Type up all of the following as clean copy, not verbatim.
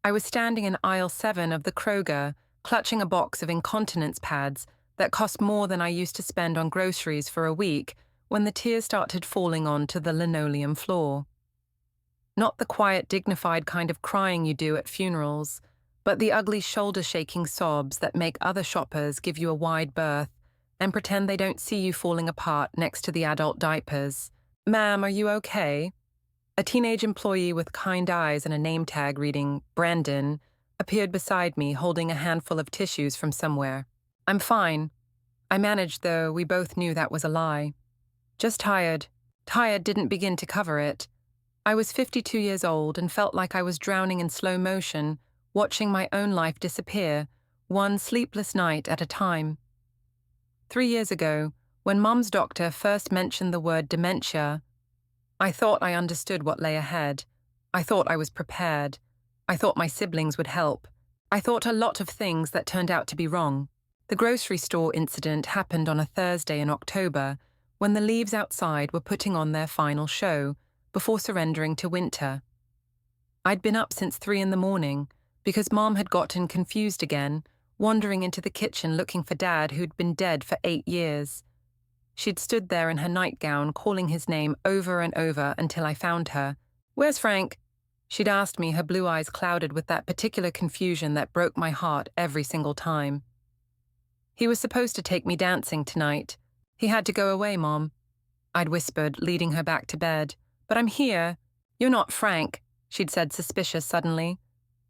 I was standing in aisle 7 of the Kroger, clutching a box of incontinence pads that cost more than I used to spend on groceries for a week when the tears started falling onto the linoleum floor. Not the quiet, dignified kind of crying you do at funerals, but the ugly shoulder-shaking sobs that make other shoppers give you a wide berth and pretend they don't see you falling apart next to the adult diapers. "Ma'am, are you okay?" A teenage employee with kind eyes and a name tag reading Brandon appeared beside me holding a handful of tissues from somewhere. "I'm fine." I managed, though we both knew that was a lie. "Just tired." Tired didn't begin to cover it. I was 52 years old and felt like I was drowning in slow motion, watching my own life disappear, one sleepless night at a time. 3 years ago, when Mum's doctor first mentioned the word dementia, I thought I understood what lay ahead. I thought I was prepared. I thought my siblings would help. I thought a lot of things that turned out to be wrong. The grocery store incident happened on a Thursday in October, when the leaves outside were putting on their final show, before surrendering to winter. I'd been up since 3 in the morning, because Mom had gotten confused again, wandering into the kitchen looking for Dad, who'd been dead for 8 years. She'd stood there in her nightgown, calling his name over and over until I found her. "Where's Frank?" She'd asked me, her blue eyes clouded with that particular confusion that broke my heart every single time. "He was supposed to take me dancing tonight. He had to go away, Mom," I'd whispered, leading her back to bed. "But I'm here." "You're not Frank," she'd said, suspicious suddenly.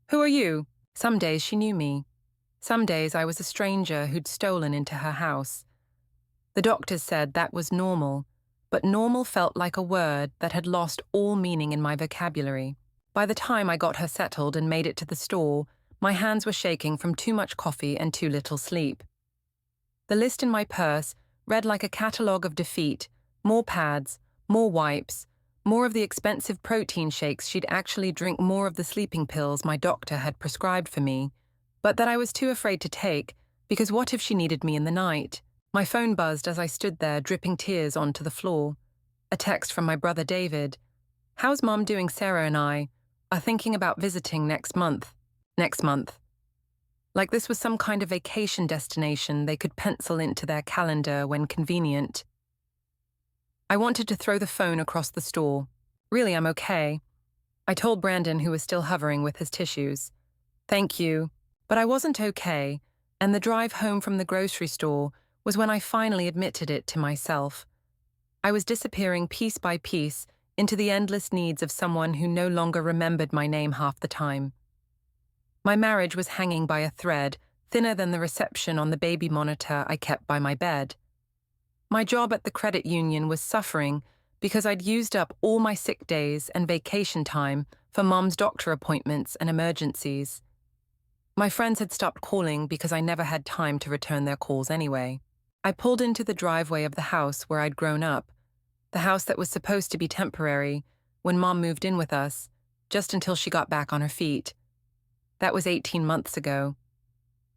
"Who are you?" Some days she knew me. Some days I was a stranger who'd stolen into her house. The doctors said that was normal, but normal felt like a word that had lost all meaning in my vocabulary. By the time I got her settled and made it to the store, my hands were shaking from too much coffee and too little sleep. The list in my purse read like a catalogue of defeat: more pads, more wipes, more of the expensive protein shakes she'd actually drink, more of the sleeping pills my doctor had prescribed for me, but that I was too afraid to take, because what if she needed me in the night? My phone buzzed as I stood there, dripping tears onto the floor. A text from my brother David. "How's Mom doing? Sarah and I are thinking about visiting next month." Next month. Like this was some kind of vacation destination they could pencil into their calendar when convenient. I wanted to throw the phone across the store. "Really, I'm okay," I told Brandon, who was still hovering with his tissues. "Thank you." But I wasn't okay, and the drive home from the grocery store was when I finally admitted it to myself. I was disappearing piece by piece into the endless needs of someone who no longer remembered my name half the time. My marriage was hanging by a thread, thinner than the reception on the baby monitor I kept by my bed. My job at the credit union was suffering because I'd used up all my sick days and vacation time for Mom's doctor appointments and emergencies. My friends had stopped calling because I never had time to return their calls anyway. I pulled into the driveway of the house where I'd grown up, the house that was supposed to be temporary, when Mom moved in with us, just until she got back on her feet. That was 18 months ago.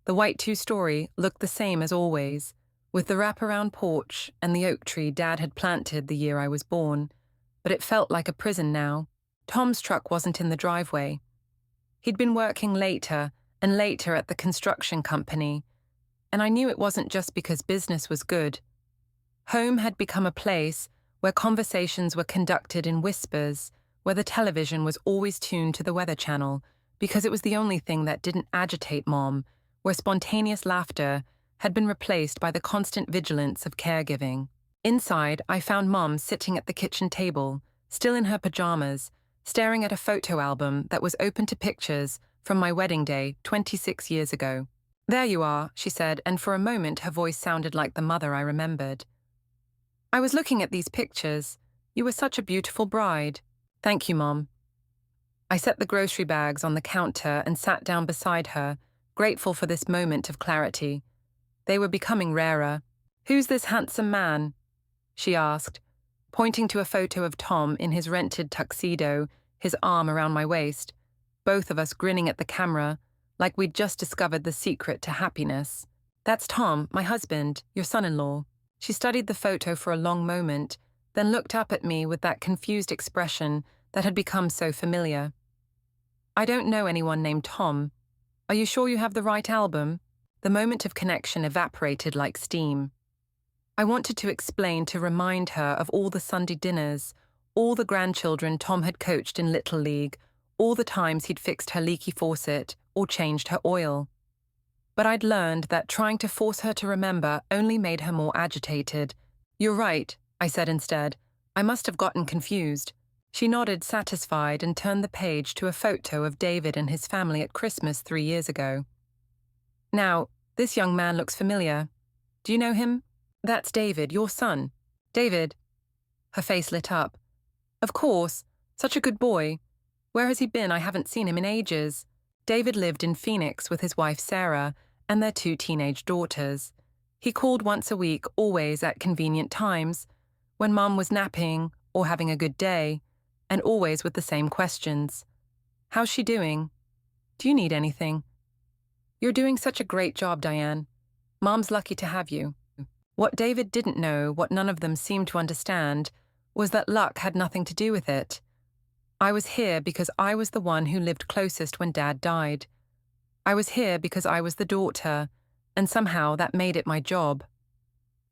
The white two-story looked the same as always, with the wraparound porch and the oak tree Dad had planted the year I was born, but it felt like a prison now. Tom's truck wasn't in the driveway. He'd been working later and later at the construction company, and I knew it wasn't just because business was good. Home had become a place where conversations were conducted in whispers, where the television was always tuned to the Weather Channel, because it was the only thing that didn't agitate Mom, where spontaneous laughter had been replaced by the constant vigilance of caregiving. Inside, I found Mom sitting at the kitchen table, still in her pajamas, staring at a photo album that was open to pictures from my wedding day 26 years ago. "There you are," she said, and for a moment her voice sounded like the mother I remembered. "I was looking at these pictures. You were such a beautiful bride." "Thank you, Mom." I set the grocery bags on the counter and sat down beside her, grateful for this moment of clarity. They were becoming rarer. "Who's this handsome man?" she asked, pointing to a photo of Tom in his rented tuxedo, his arm around my waist, both of us grinning at the camera, like we'd just discovered the secret to happiness. "That's Tom, my husband, your son-in-law." She studied the photo for a long moment, then looked up at me with that confused expression that had become so familiar. I don't know anyone named Tom. Are you sure you have the right album? The moment of connection evaporated like steam. I wanted to explain to remind her of all the Sunday dinners, all the grandchildren Tom had coached in Little League, all the times he'd fixed her leaky faucet or changed her oil. But I'd learned that trying to force her to remember only made her more agitated. You're right, I said instead. I must have gotten confused. She nodded, satisfied, and turned the page to a photo of David and his family at Christmas 3 years ago. Now, this young man looks familiar. Do you know him? That's David, your son. David. Her face lit up. Of course, such a good boy. Where has he been? I haven't seen him in ages. David lived in Phoenix with his wife Sarah and their 2 teenage daughters. He called once a week, always at convenient times, when Mum was napping or having a good day, and always with the same questions. How's she doing? Do you need anything? You're doing such a great job, Diane. Mom's lucky to have you. What David didn't know, what none of them seemed to understand, was that luck had nothing to do with it. I was here because I was the one who lived closest when Dad died. I was here because I was the daughter, and somehow that made it my job.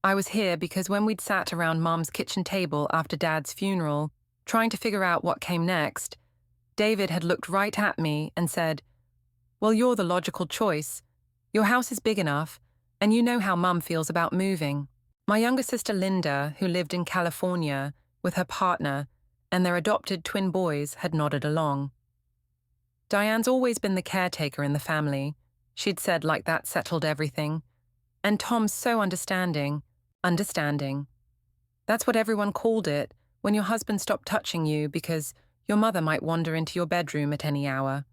I was here because when we'd sat around Mom's kitchen table after Dad's funeral, trying to figure out what came next, David had looked right at me and said, "Well, you're the logical choice. Your house is big enough, and you know how Mum feels about moving." My younger sister Linda, who lived in California with her partner and their adopted twin boys, had nodded along. Diane's always been the caretaker in the family, she'd said, like that settled everything. And Tom's so understanding. That's what everyone called it when your husband stopped touching you because your mother might wander into your bedroom at any hour.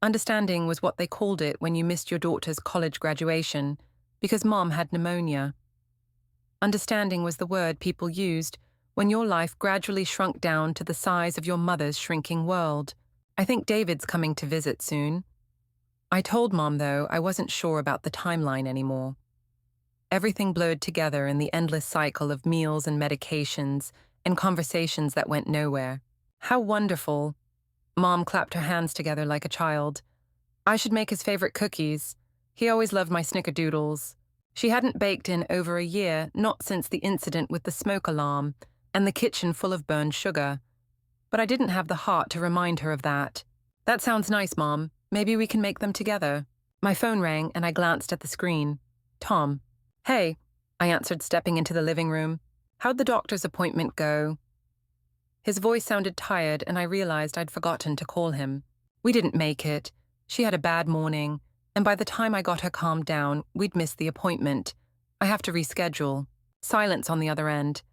Understanding was what they called it when you missed your daughter's college graduation because Mom had pneumonia. Understanding was the word people used when your life gradually shrunk down to the size of your mother's shrinking world. I think David's coming to visit soon. I told Mom, though, I wasn't sure about the timeline anymore. Everything blurred together in the endless cycle of meals and medications and conversations that went nowhere. How wonderful. Mom clapped her hands together like a child. I should make his favorite cookies. He always loved my snickerdoodles. She hadn't baked in over a year, not since the incident with the smoke alarm and the kitchen full of burned sugar. But I didn't have the heart to remind her of that. That sounds nice, Mom. Maybe we can make them together. My phone rang and I glanced at the screen. Tom. Hey, I answered, stepping into the living room. How'd the doctor's appointment go? His voice sounded tired and I realized I'd forgotten to call him. We didn't make it. She had a bad morning, and by the time I got her calmed down, we'd missed the appointment. I have to reschedule. Silence on the other end.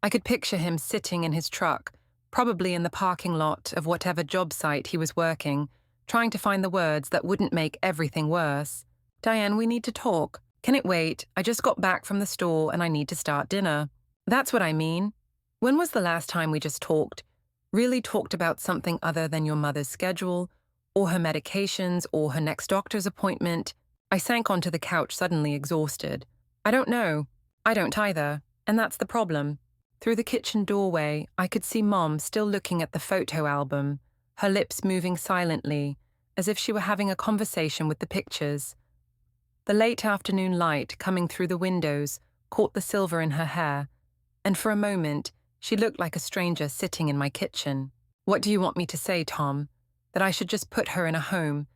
I could picture him sitting in his truck, probably in the parking lot of whatever job site he was working, trying to find the words that wouldn't make everything worse. Diane, we need to talk. Can it wait? I just got back from the store and I need to start dinner. That's what I mean. When was the last time we just talked? Really talked about something other than your mother's schedule, or her medications, or her next doctor's appointment? I sank onto the couch, suddenly exhausted. I don't know. I don't either. And that's the problem. Through the kitchen doorway, I could see Mom still looking at the photo album, her lips moving silently, as if she were having a conversation with the pictures. The late afternoon light coming through the windows caught the silver in her hair, and for a moment, she looked like a stranger sitting in my kitchen. What do you want me to say, Tom? That I should just put her in a home?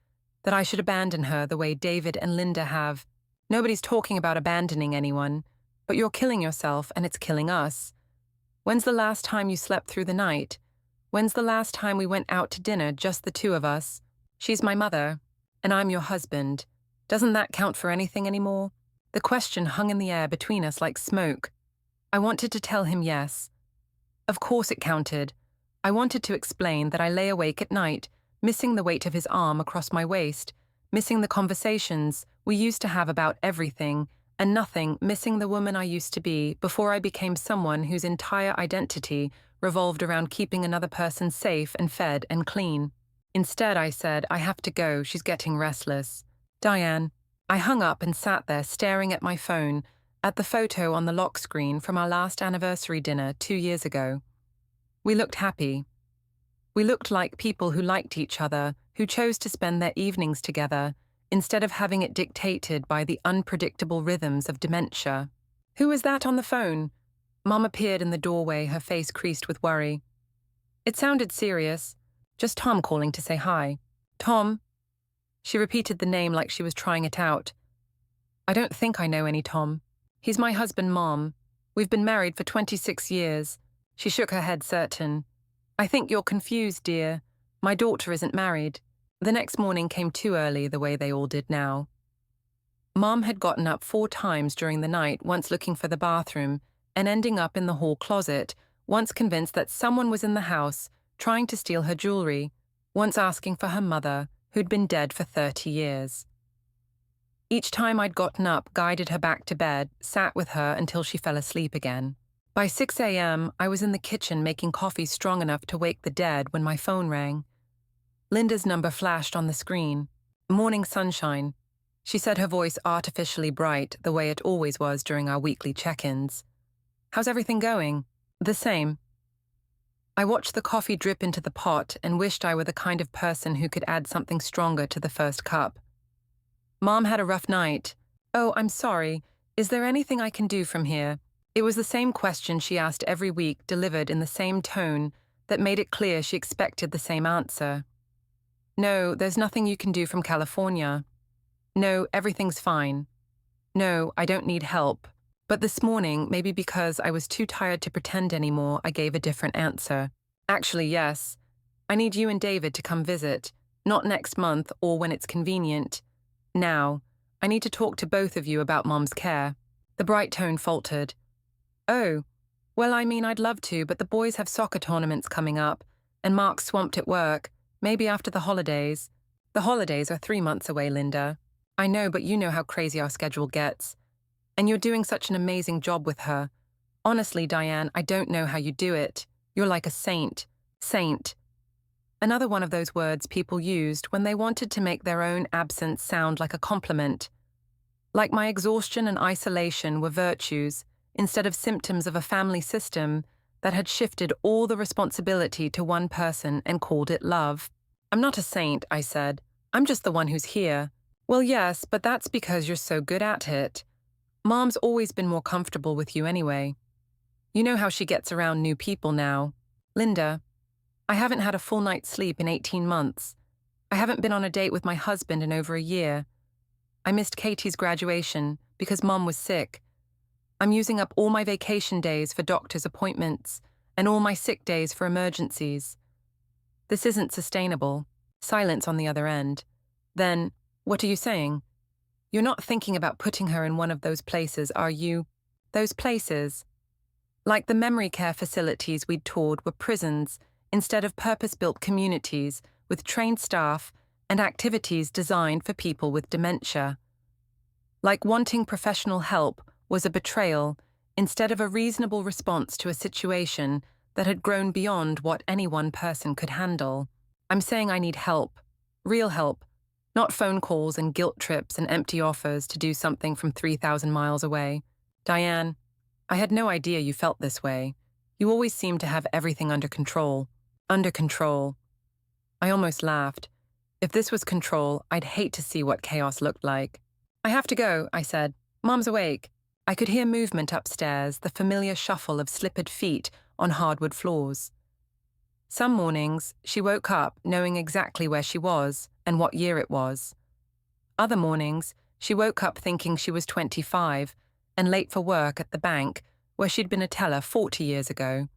That I should abandon her the way David and Linda have? Nobody's talking about abandoning anyone, but you're killing yourself and it's killing us. When's the last time you slept through the night? When's the last time we went out to dinner, just the two of us? She's my mother, and I'm your husband. Doesn't that count for anything anymore? The question hung in the air between us like smoke. I wanted to tell him yes. Of course it counted. I wanted to explain that I lay awake at night, missing the weight of his arm across my waist, missing the conversations we used to have about everything and nothing, missing the woman I used to be before I became someone whose entire identity revolved around keeping another person safe and fed and clean. Instead, I said, I have to go, she's getting restless. Diane. I hung up and sat there staring at my phone, at the photo on the lock screen from our last anniversary dinner 2 years ago. We looked happy. We looked like people who liked each other, who chose to spend their evenings together, instead of having it dictated by the unpredictable rhythms of dementia. "Who was that on the phone?" Mom appeared in the doorway, her face creased with worry. It sounded serious. "Just Tom calling to say hi." "Tom?" She repeated the name like she was trying it out. "I don't think I know any Tom. He's my husband, Mom. We've been married for 26 years. She shook her head, certain. "I think you're confused, dear. My daughter isn't married." The next morning came too early, the way they all did now. Mom had gotten up 4 times during the night, once looking for the bathroom, and ending up in the hall closet, once convinced that someone was in the house, trying to steal her jewelry, once asking for her mother, who'd been dead for 30 years. Each time I'd gotten up, guided her back to bed, sat with her until she fell asleep again. By 6 a.m., I was in the kitchen making coffee strong enough to wake the dead when my phone rang. Linda's number flashed on the screen. "Morning sunshine." She said, her voice artificially bright, the way it always was during our weekly check-ins. "How's everything going?" "The same." I watched the coffee drip into the pot and wished I were the kind of person who could add something stronger to the first cup. "Mom had a rough night." "Oh, I'm sorry. Is there anything I can do from here?" It was the same question she asked every week, delivered in the same tone that made it clear she expected the same answer. "No, there's nothing you can do from California." "No, everything's fine." "No, I don't need help." But this morning, maybe because I was too tired to pretend anymore, I gave a different answer. "Actually, yes. I need you and David to come visit. Not next month or when it's convenient. Now. I need to talk to both of you about Mom's care." The bright tone faltered. "Oh, well, I mean, I'd love to, but the boys have soccer tournaments coming up, and Mark's swamped at work. Maybe after the holidays." "The holidays are 3 months away, Linda." "I know, but you know how crazy our schedule gets. And you're doing such an amazing job with her. Honestly, Diane, I don't know how you do it. You're like a saint." "Saint." Another one of those words people used when they wanted to make their own absence sound like a compliment. Like my exhaustion and isolation were virtues, instead of symptoms of a family system that had shifted all the responsibility to one person and called it love. "I'm not a saint," I said. "I'm just the one who's here." "Well, yes, but that's because you're so good at it. Mom's always been more comfortable with you anyway. You know how she gets around new people now." "Linda, I haven't had a full night's sleep in 18 months. I haven't been on a date with my husband in over a year. I missed Katie's graduation because Mom was sick. I'm using up all my vacation days for doctor's appointments and all my sick days for emergencies. This isn't sustainable." Silence on the other end. "Then, what are you saying? You're not thinking about putting her in one of those places, are you?" "Those places?" Like the memory care facilities we'd toured were prisons instead of purpose-built communities with trained staff and activities designed for people with dementia. Like wanting professional help was a betrayal instead of a reasonable response to a situation that had grown beyond what any one person could handle. I'm saying I need help. Real help. Not phone calls and guilt trips and empty offers to do something from 3,000 miles away. "Diane, I had no idea you felt this way. You always seem to have everything under control." "Under control." I almost laughed. If this was control, I'd hate to see what chaos looked like. "I have to go," I said. "Mom's awake." I could hear movement upstairs, the familiar shuffle of slippered feet on hardwood floors. Some mornings, she woke up knowing exactly where she was and what year it was. Other mornings, she woke up thinking she was 25 and late for work at the bank where she'd been a teller 40 years ago.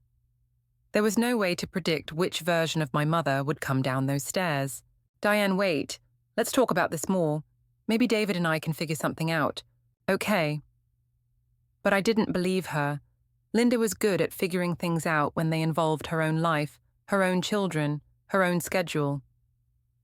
There was no way to predict which version of my mother would come down those stairs. "Diane, wait. Let's talk about this more. Maybe David and I can figure something out." "Okay." But I didn't believe her. Linda was good at figuring things out when they involved her own life, her own children, her own schedule.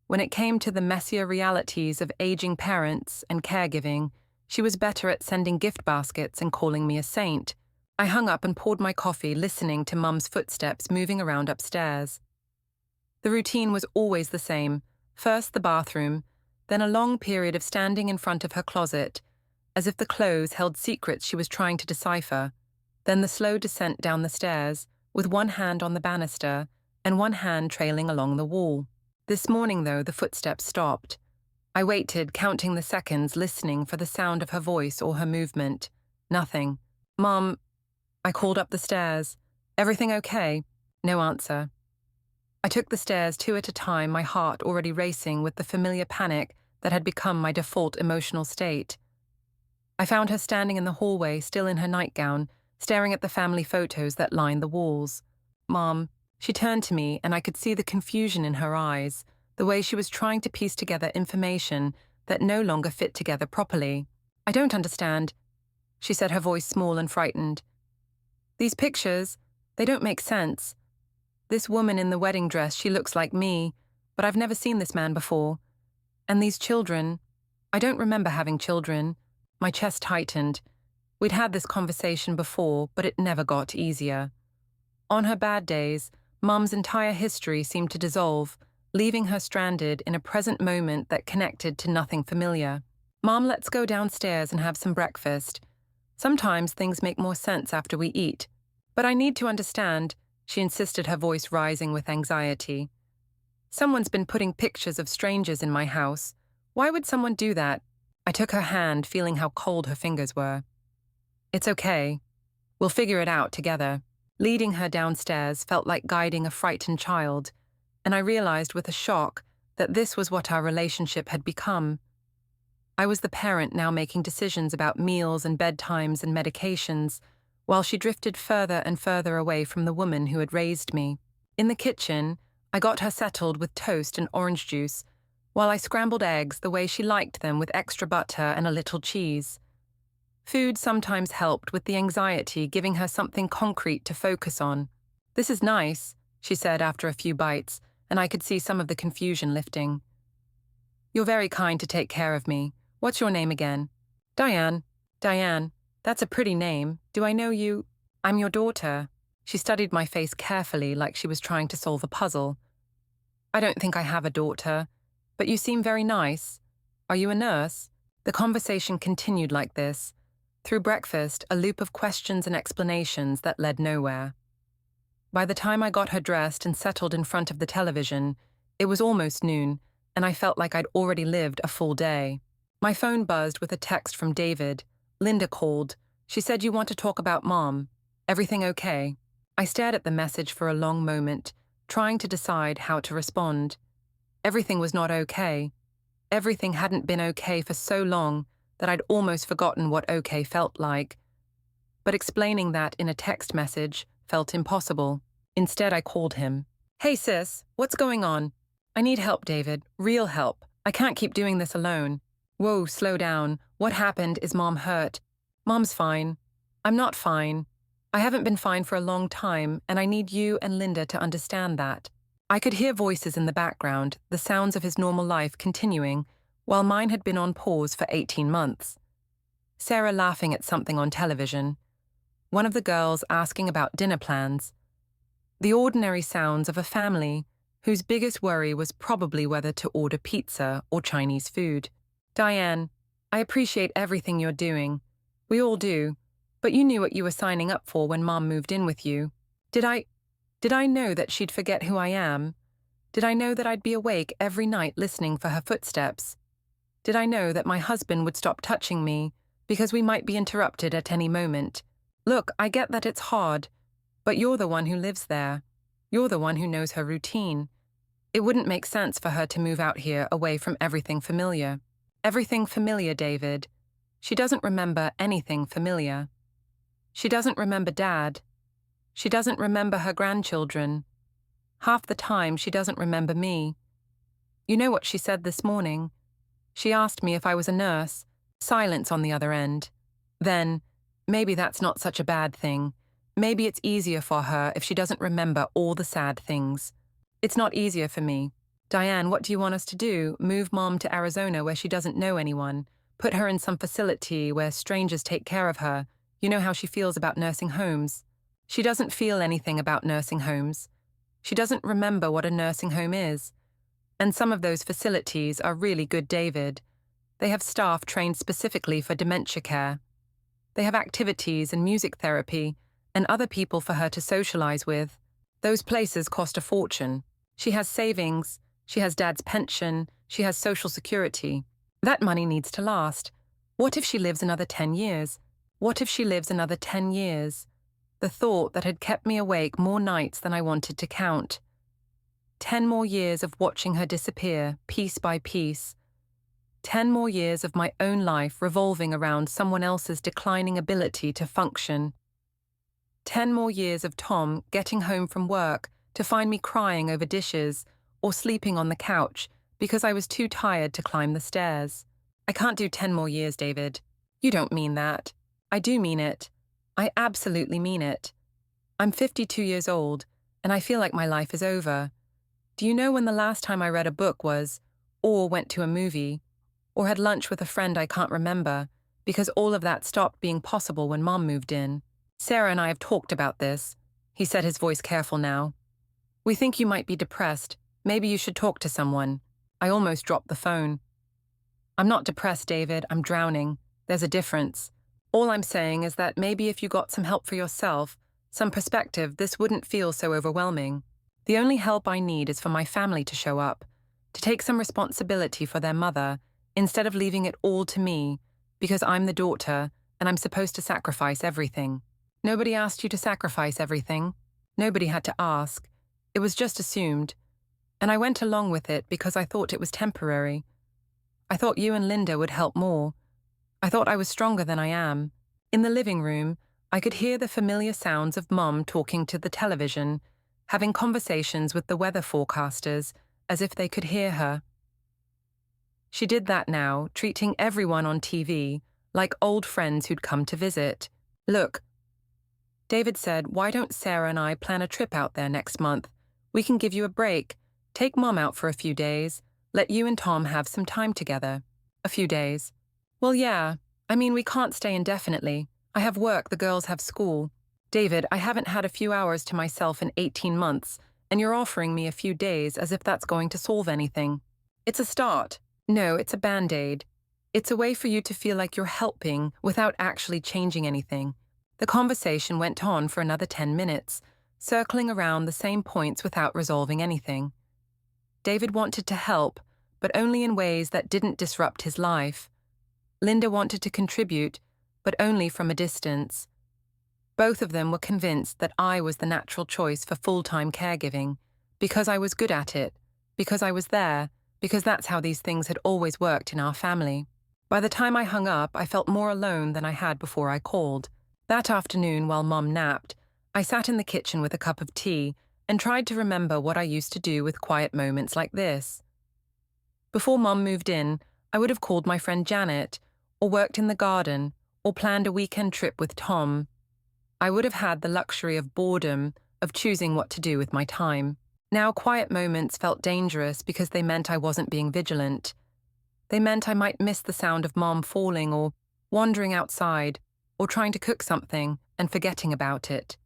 When it came to the messier realities of aging parents and caregiving, she was better at sending gift baskets and calling me a saint. I hung up and poured my coffee, listening to Mum's footsteps moving around upstairs. The routine was always the same. First the bathroom, then a long period of standing in front of her closet, as if the clothes held secrets she was trying to decipher, then the slow descent down the stairs, with one hand on the banister and one hand trailing along the wall. This morning, though, the footsteps stopped. I waited, counting the seconds, listening for the sound of her voice or her movement. Nothing. "Mom," I called up the stairs. "Everything okay?" No answer. I took the stairs 2 at a time, my heart already racing with the familiar panic that had become my default emotional state. I found her standing in the hallway, still in her nightgown, staring at the family photos that lined the walls. "Mom." She turned to me, and I could see the confusion in her eyes, the way she was trying to piece together information that no longer fit together properly. "I don't understand," she said, her voice small and frightened. "These pictures, they don't make sense. This woman in the wedding dress, she looks like me, but I've never seen this man before. And these children, I don't remember having children." My chest tightened. We'd had this conversation before, but it never got easier. On her bad days, Mum's entire history seemed to dissolve, leaving her stranded in a present moment that connected to nothing familiar. "Mom, let's go downstairs and have some breakfast. Sometimes things make more sense after we eat. But I need to understand," she insisted, her voice rising with anxiety. "Someone's been putting pictures of strangers in my house. Why would someone do that?" I took her hand, feeling how cold her fingers were. "It's okay. We'll figure it out together." Leading her downstairs felt like guiding a frightened child, and I realized with a shock that this was what our relationship had become. I was the parent now making decisions about meals and bedtimes and medications, while she drifted further and further away from the woman who had raised me. In the kitchen, I got her settled with toast and orange juice, while I scrambled eggs the way she liked them, with extra butter and a little cheese. Food sometimes helped with the anxiety, giving her something concrete to focus on. "This is nice," she said after a few bites, and I could see some of the confusion lifting. "You're very kind to take care of me. What's your name again?" "Diane." "Diane, that's a pretty name. Do I know you?" "I'm your daughter." She studied my face carefully, like she was trying to solve a puzzle. "I don't think I have a daughter, but you seem very nice. Are you a nurse?" The conversation continued like this. Through breakfast, a loop of questions and explanations that led nowhere. By the time I got her dressed and settled in front of the television, it was almost noon, and I felt like I'd already lived a full day. My phone buzzed with a text from David. "Linda called. She said you want to talk about Mom. Everything okay?" I stared at the message for a long moment, trying to decide how to respond. Everything was not okay. Everything hadn't been okay for so long that I'd almost forgotten what okay felt like. But explaining that in a text message felt impossible. Instead, I called him. "Hey sis, what's going on?" "I need help, David. Real help. I can't keep doing this alone." "Whoa, slow down. What happened? Is Mom hurt?" "Mom's fine." "I'm not fine. I haven't been fine for a long time, and I need you and Linda to understand that." I could hear voices in the background, the sounds of his normal life continuing, while mine had been on pause for 18 months. Sarah laughing at something on television. One of the girls asking about dinner plans. The ordinary sounds of a family whose biggest worry was probably whether to order pizza or Chinese food. "Diane, I appreciate everything you're doing. We all do. But you knew what you were signing up for when Mom moved in with you. Did I know that she'd forget who I am? Did I know that I'd be awake every night listening for her footsteps? Did I know that my husband would stop touching me because we might be interrupted at any moment? Look, I get that it's hard, but you're the one who lives there. You're the one who knows her routine. It wouldn't make sense for her to move out here away from everything familiar." Everything familiar, David. She doesn't remember anything familiar. She doesn't remember Dad. She doesn't remember her grandchildren. Half the time, she doesn't remember me. You know what she said this morning? She asked me if I was a nurse. Silence on the other end. Then, maybe that's not such a bad thing. Maybe it's easier for her if she doesn't remember all the sad things. It's not easier for me. "Diane, what do you want us to do? Move Mom to Arizona where she doesn't know anyone? Put her in some facility where strangers take care of her? You know how she feels about nursing homes." She doesn't feel anything about nursing homes. She doesn't remember what a nursing home is. And some of those facilities are really good, David. They have staff trained specifically for dementia care. They have activities and music therapy and other people for her to socialize with. Those places cost a fortune. She has savings, she has Dad's pension, she has Social Security. That money needs to last. What if she lives another 10 years? What if she lives another 10 years? The thought that had kept me awake more nights than I wanted to count. 10 more years of watching her disappear, piece by piece. 10 more years of my own life revolving around someone else's declining ability to function. 10 more years of Tom getting home from work to find me crying over dishes or sleeping on the couch because I was too tired to climb the stairs. I can't do 10 more years, David. You don't mean that. I do mean it. I absolutely mean it. I'm 52 years old, and I feel like my life is over. Do you know when the last time I read a book was, or went to a movie, or had lunch with a friend I can't remember, because all of that stopped being possible when Mom moved in? Sarah and I have talked about this. He said, his voice careful now. We think you might be depressed. Maybe you should talk to someone. I almost dropped the phone. I'm not depressed, David. I'm drowning. There's a difference. All I'm saying is that maybe if you got some help for yourself, some perspective, this wouldn't feel so overwhelming. The only help I need is for my family to show up, to take some responsibility for their mother, instead of leaving it all to me, because I'm the daughter and I'm supposed to sacrifice everything. Nobody asked you to sacrifice everything. Nobody had to ask. It was just assumed. And I went along with it because I thought it was temporary. I thought you and Linda would help more. I thought I was stronger than I am. In the living room, I could hear the familiar sounds of Mum talking to the television, having conversations with the weather forecasters as if they could hear her. She did that now, treating everyone on TV like old friends who'd come to visit. Look, David said, why don't Sarah and I plan a trip out there next month? We can give you a break, take Mom out for a few days, let you and Tom have some time together. A few days. Well, yeah. I mean, we can't stay indefinitely. I have work, the girls have school. David, I haven't had a few hours to myself in 18 months, and you're offering me a few days as if that's going to solve anything. It's a start. No, it's a Band-Aid. It's a way for you to feel like you're helping without actually changing anything. The conversation went on for another 10 minutes, circling around the same points without resolving anything. David wanted to help, but only in ways that didn't disrupt his life. Linda wanted to contribute, but only from a distance. Both of them were convinced that I was the natural choice for full-time caregiving, because I was good at it, because I was there, because that's how these things had always worked in our family. By the time I hung up, I felt more alone than I had before I called. That afternoon, while Mom napped, I sat in the kitchen with a cup of tea and tried to remember what I used to do with quiet moments like this. Before Mom moved in, I would have called my friend Janet, or worked in the garden, or planned a weekend trip with Tom. I would have had the luxury of boredom, of choosing what to do with my time. Now quiet moments felt dangerous because they meant I wasn't being vigilant. They meant I might miss the sound of Mom falling or wandering outside or trying to cook something and forgetting about it.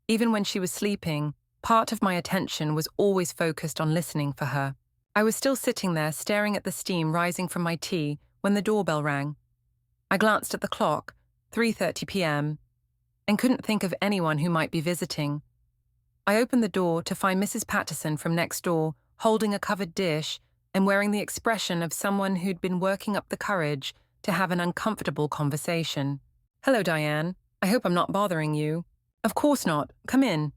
Even when she was sleeping, part of my attention was always focused on listening for her. I was still sitting there staring at the steam rising from my tea when the doorbell rang. I glanced at the clock, 3:30 p.m., and couldn't think of anyone who might be visiting. I opened the door to find Mrs. Patterson from next door, holding a covered dish and wearing the expression of someone who'd been working up the courage to have an uncomfortable conversation. "Hello, Diane. I hope I'm not bothering you." "Of course not. Come in."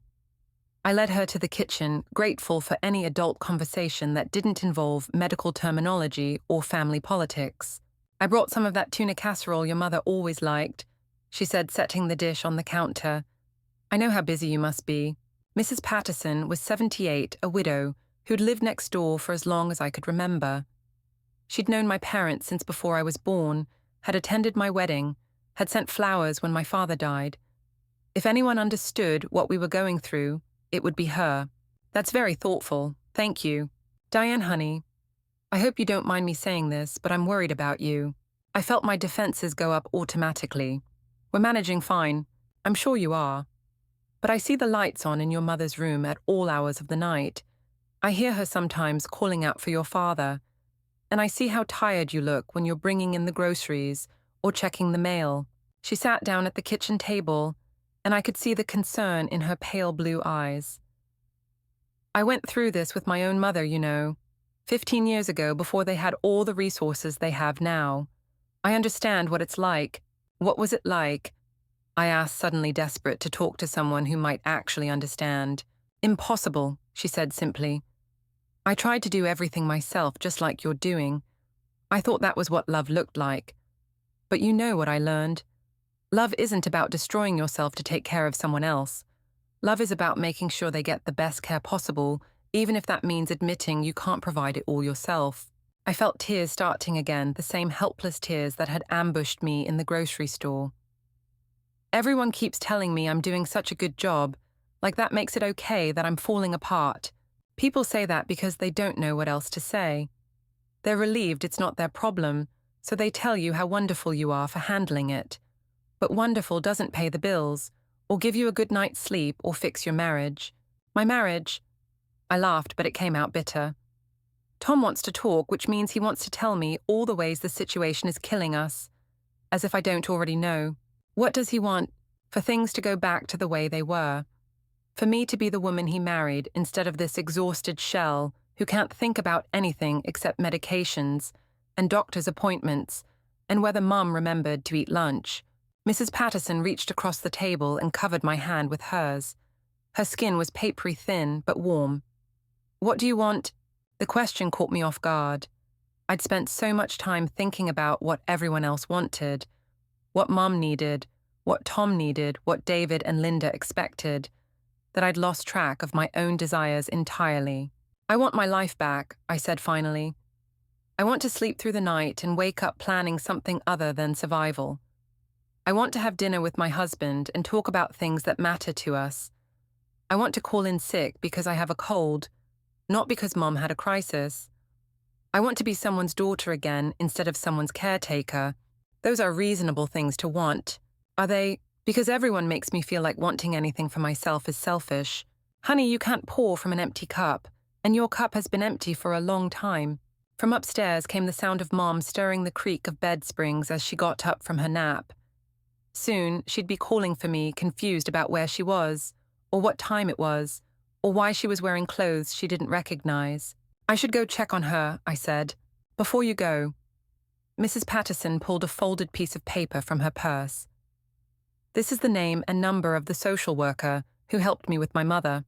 I led her to the kitchen, grateful for any adult conversation that didn't involve medical terminology or family politics. "I brought some of that tuna casserole your mother always liked," she said, setting the dish on the counter. "I know how busy you must be." Mrs. Patterson was 78, a widow, who'd lived next door for as long as I could remember. She'd known my parents since before I was born, had attended my wedding, had sent flowers when my father died. If anyone understood what we were going through, it would be her. "That's very thoughtful. Thank you. Diane, honey, I hope you don't mind me saying this, but I'm worried about you. I felt my defenses go up automatically. We're managing fine. I'm sure you are. But I see the lights on in your mother's room at all hours of the night. I hear her sometimes calling out for your father. And I see how tired you look when you're bringing in the groceries or checking the mail." She sat down at the kitchen table, and I could see the concern in her pale blue eyes. I went through this with my own mother, 15 years ago before they had all the resources they have now. I understand what it's like. What was it like? I asked, suddenly desperate to talk to someone who might actually understand. Impossible, she said simply. I tried to do everything myself, just like you're doing. I thought that was what love looked like. But you know what I learned. Love isn't about destroying yourself to take care of someone else. Love is about making sure they get the best care possible, even if that means admitting you can't provide it all yourself. I felt tears starting again, the same helpless tears that had ambushed me in the grocery store. Everyone keeps telling me I'm doing such a good job, like that makes it okay that I'm falling apart. People say that because they don't know what else to say. They're relieved it's not their problem, so they tell you how wonderful you are for handling it. But wonderful doesn't pay the bills, or give you a good night's sleep, or fix your marriage. My marriage? I laughed, but it came out bitter. Tom wants to talk, which means he wants to tell me all the ways the situation is killing us, as if I don't already know. What does he want? For things to go back to the way they were. For me to be the woman he married instead of this exhausted shell who can't think about anything except medications and doctor's appointments and whether Mum remembered to eat lunch. Mrs. Patterson reached across the table and covered my hand with hers. Her skin was papery thin but warm. What do you want? The question caught me off guard. I'd spent so much time thinking about what everyone else wanted, what Mum needed, what Tom needed, what David and Linda expected, that I'd lost track of my own desires entirely. I want my life back, I said finally. I want to sleep through the night and wake up planning something other than survival. I want to have dinner with my husband and talk about things that matter to us. I want to call in sick because I have a cold, not because Mom had a crisis. I want to be someone's daughter again instead of someone's caretaker. Those are reasonable things to want. Are they? Because everyone makes me feel like wanting anything for myself is selfish. Honey, you can't pour from an empty cup, and your cup has been empty for a long time. From upstairs came the sound of Mom stirring the creak of bed springs as she got up from her nap. Soon, she'd be calling for me, confused about where she was, or what time it was, or why she was wearing clothes she didn't recognize. I should go check on her, I said. Before you go. Mrs. Patterson pulled a folded piece of paper from her purse. This is the name and number of the social worker who helped me with my mother.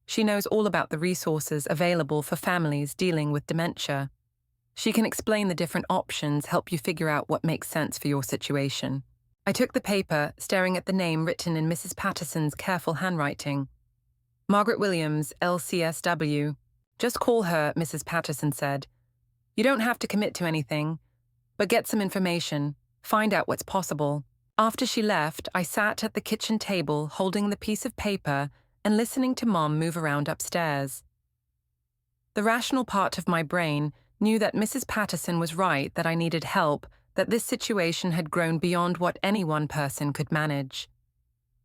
She knows all about the resources available for families dealing with dementia. She can explain the different options, help you figure out what makes sense for your situation. I took the paper, staring at the name written in Mrs. Patterson's careful handwriting. Margaret Williams, LCSW. Just call her, Mrs. Patterson said. You don't have to commit to anything, but get some information, find out what's possible. After she left, I sat at the kitchen table holding the piece of paper and listening to Mom move around upstairs. The rational part of my brain knew that Mrs. Patterson was right, that I needed help, that this situation had grown beyond what any one person could manage.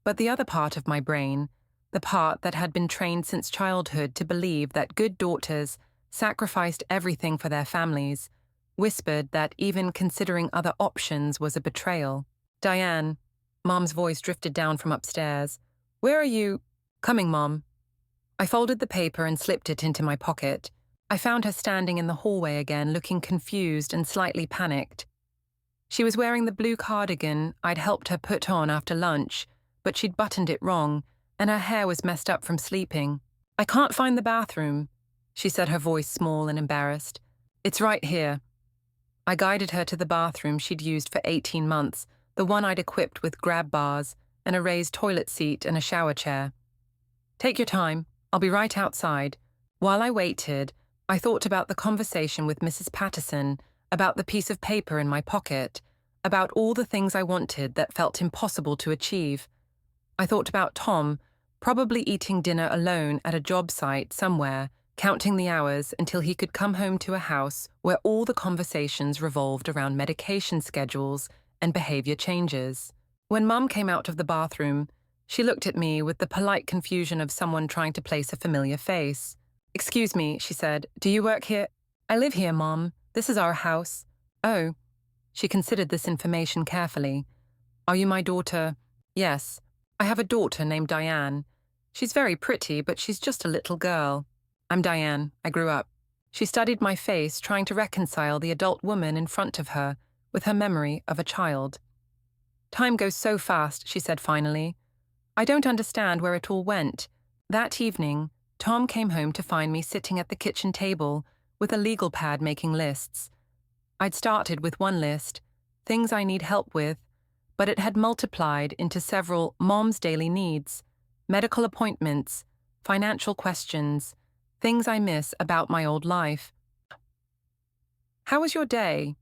But the other part of my brain, the part that had been trained since childhood to believe that good daughters sacrificed everything for their families, whispered that even considering other options was a betrayal. Diane, Mom's voice drifted down from upstairs. Where are you? Coming, Mom. I folded the paper and slipped it into my pocket. I found her standing in the hallway again, looking confused and slightly panicked. She was wearing the blue cardigan I'd helped her put on after lunch, but she'd buttoned it wrong, and her hair was messed up from sleeping. I can't find the bathroom, she said, her voice small and embarrassed. It's right here. I guided her to the bathroom she'd used for 18 months, the one I'd equipped with grab bars and a raised toilet seat and a shower chair. Take your time. I'll be right outside. While I waited, I thought about the conversation with Mrs. Patterson, about the piece of paper in my pocket, about all the things I wanted that felt impossible to achieve. I thought about Tom, probably eating dinner alone at a job site somewhere, counting the hours until he could come home to a house where all the conversations revolved around medication schedules and behavior changes. When Mum came out of the bathroom, she looked at me with the polite confusion of someone trying to place a familiar face. Excuse me, she said, do you work here? I live here, Mom. This is our house. Oh. She considered this information carefully. Are you my daughter? Yes. I have a daughter named Diane. She's very pretty, but she's just a little girl. I'm Diane. I grew up. She studied my face, trying to reconcile the adult woman in front of her with her memory of a child. Time goes so fast, she said finally. I don't understand where it all went. That evening, Tom came home to find me sitting at the kitchen table with a legal pad making lists. I'd started with one list, things I need help with, but it had multiplied into several mom's daily needs, medical appointments, financial questions, things I miss about my old life. How was your day?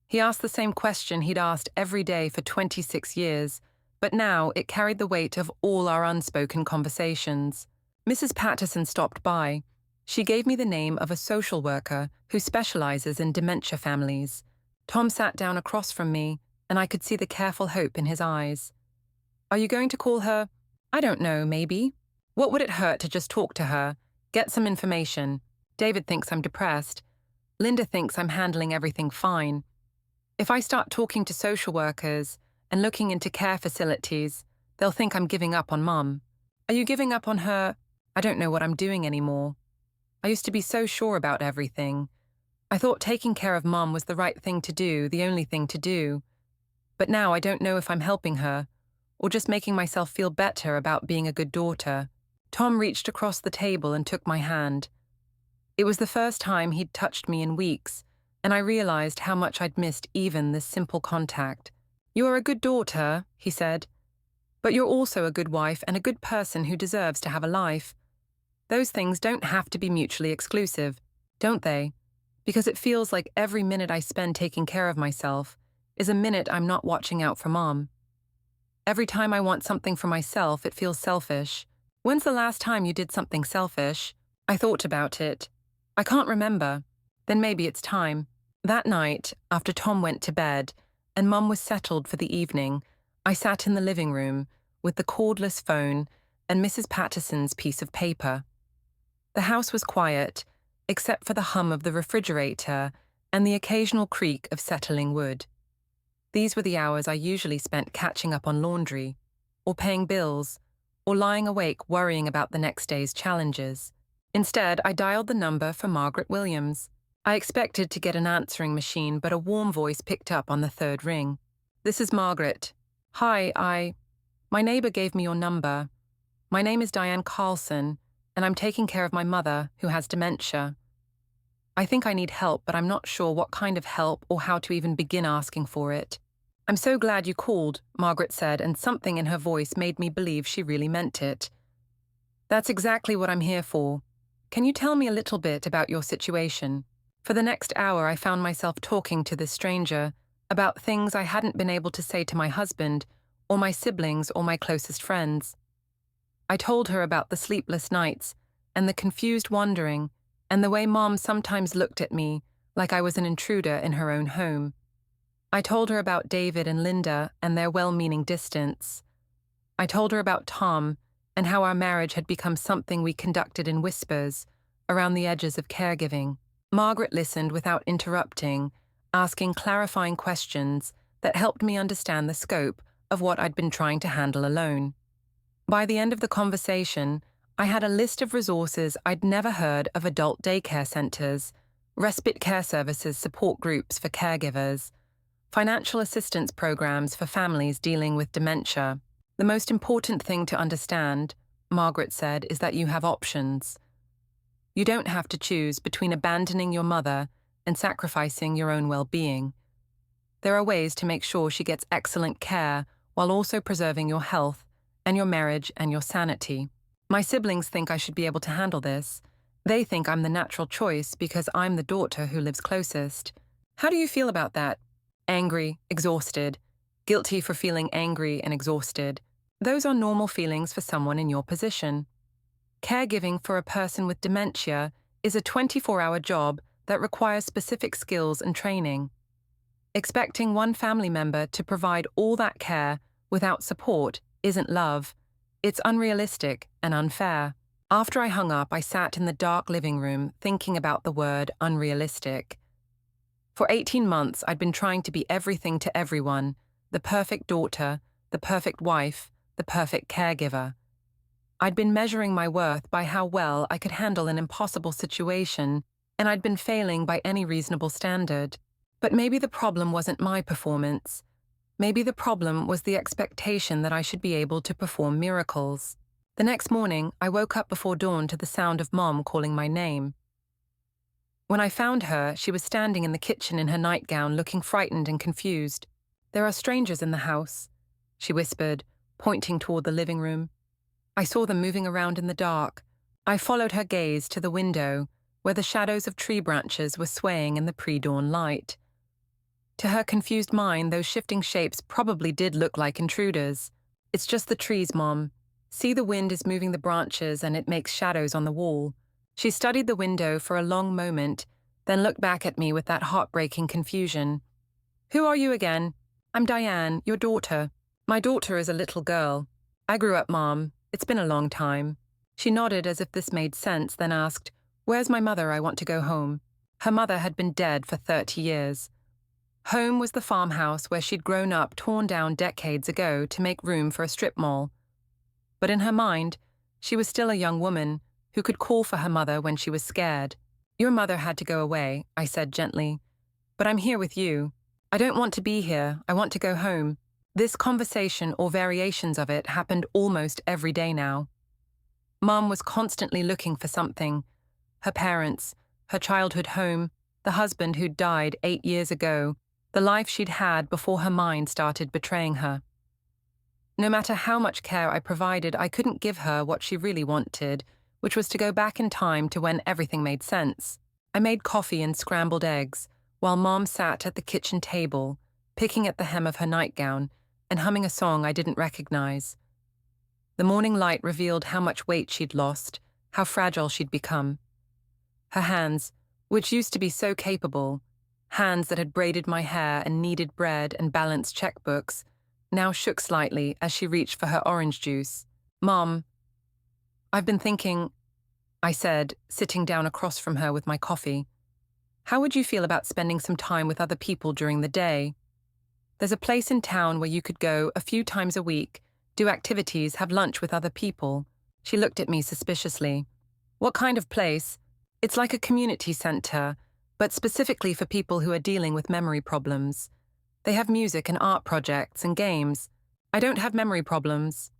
He asked the same question he'd asked every day for 26 years, but now it carried the weight of all our unspoken conversations. Mrs. Patterson stopped by. She gave me the name of a social worker who specializes in dementia families. Tom sat down across from me, and I could see the careful hope in his eyes. Are you going to call her? I don't know, maybe. What would it hurt to just talk to her, get some information? David thinks I'm depressed. Linda thinks I'm handling everything fine. If I start talking to social workers and looking into care facilities, they'll think I'm giving up on Mum. Are you giving up on her? I don't know what I'm doing anymore. I used to be so sure about everything. I thought taking care of Mum was the right thing to do, the only thing to do. But now I don't know if I'm helping her, or just making myself feel better about being a good daughter. Tom reached across the table and took my hand. It was the first time he'd touched me in weeks, and I realized how much I'd missed even this simple contact. You are a good daughter, he said, but you're also a good wife and a good person who deserves to have a life. Those things don't have to be mutually exclusive, don't they? Because it feels like every minute I spend taking care of myself is a minute I'm not watching out for Mom. Every time I want something for myself, it feels selfish. When's the last time you did something selfish? I thought about it. I can't remember. Then maybe it's time. That night, after Tom went to bed and Mum was settled for the evening, I sat in the living room with the cordless phone and Mrs. Patterson's piece of paper. The house was quiet, except for the hum of the refrigerator and the occasional creak of settling wood. These were the hours I usually spent catching up on laundry, or paying bills, or lying awake worrying about the next day's challenges. Instead, I dialed the number for Margaret Williams. I expected to get an answering machine, but a warm voice picked up on the third ring. This is Margaret. Hi, my neighbor gave me your number. My name is Diane Carlson, and I'm taking care of my mother, who has dementia. I think I need help, but I'm not sure what kind of help or how to even begin asking for it. I'm so glad you called, Margaret said, and something in her voice made me believe she really meant it. That's exactly what I'm here for. Can you tell me a little bit about your situation? For the next hour, I found myself talking to this stranger about things I hadn't been able to say to my husband, or my siblings, or my closest friends. I told her about the sleepless nights, and the confused wondering, and the way Mom sometimes looked at me like I was an intruder in her own home. I told her about David and Linda and their well-meaning distance. I told her about Tom and how our marriage had become something we conducted in whispers, around the edges of caregiving. Margaret listened without interrupting, asking clarifying questions that helped me understand the scope of what I'd been trying to handle alone. By the end of the conversation, I had a list of resources I'd never heard of: adult daycare centers, respite care services, support groups for caregivers, financial assistance programs for families dealing with dementia. The most important thing to understand, Margaret said, is that you have options. You don't have to choose between abandoning your mother and sacrificing your own well-being. There are ways to make sure she gets excellent care while also preserving your health and your marriage and your sanity. My siblings think I should be able to handle this. They think I'm the natural choice because I'm the daughter who lives closest. How do you feel about that? Angry, exhausted, guilty for feeling angry and exhausted. Those are normal feelings for someone in your position. Caregiving for a person with dementia is a 24-hour job that requires specific skills and training. Expecting one family member to provide all that care without support isn't love. It's unrealistic and unfair. After I hung up, I sat in the dark living room thinking about the word unrealistic. For 18 months, I'd been trying to be everything to everyone: the perfect daughter, the perfect wife, the perfect caregiver. I'd been measuring my worth by how well I could handle an impossible situation, and I'd been failing by any reasonable standard. But maybe the problem wasn't my performance. Maybe the problem was the expectation that I should be able to perform miracles. The next morning, I woke up before dawn to the sound of Mom calling my name. When I found her, she was standing in the kitchen in her nightgown, looking frightened and confused. "There are strangers in the house," she whispered, pointing toward the living room. I saw them moving around in the dark. I followed her gaze to the window, where the shadows of tree branches were swaying in the pre-dawn light. To her confused mind, those shifting shapes probably did look like intruders. "It's just the trees, Mom. See, the wind is moving the branches and it makes shadows on the wall." She studied the window for a long moment, then looked back at me with that heartbreaking confusion. "Who are you again?" "I'm Diane, your daughter." "My daughter is a little girl. I grew up, Mom. It's been a long time." She nodded as if this made sense, then asked, "Where's my mother? I want to go home." Her mother had been dead for 30 years. Home was the farmhouse where she'd grown up, torn down decades ago to make room for a strip mall. But in her mind, she was still a young woman who could call for her mother when she was scared. "Your mother had to go away," I said gently. "But I'm here with you. I don't want to be here. I want to go home." This conversation, or variations of it, happened almost every day now. Mom was constantly looking for something. Her parents, her childhood home, the husband who'd died 8 years ago, the life she'd had before her mind started betraying her. No matter how much care I provided, I couldn't give her what she really wanted, which was to go back in time to when everything made sense. I made coffee and scrambled eggs, while Mom sat at the kitchen table, picking at the hem of her nightgown and humming a song I didn't recognize. The morning light revealed how much weight she'd lost, how fragile she'd become. Her hands, which used to be so capable, hands that had braided my hair and kneaded bread and balanced checkbooks, now shook slightly as she reached for her orange juice. "Mom, I've been thinking," I said, sitting down across from her with my coffee. "How would you feel about spending some time with other people during the day? There's a place in town where you could go a few times a week, do activities, have lunch with other people." She looked at me suspiciously. "What kind of place?" "It's like a community center, but specifically for people who are dealing with memory problems. They have music and art projects and games." "I don't have memory problems."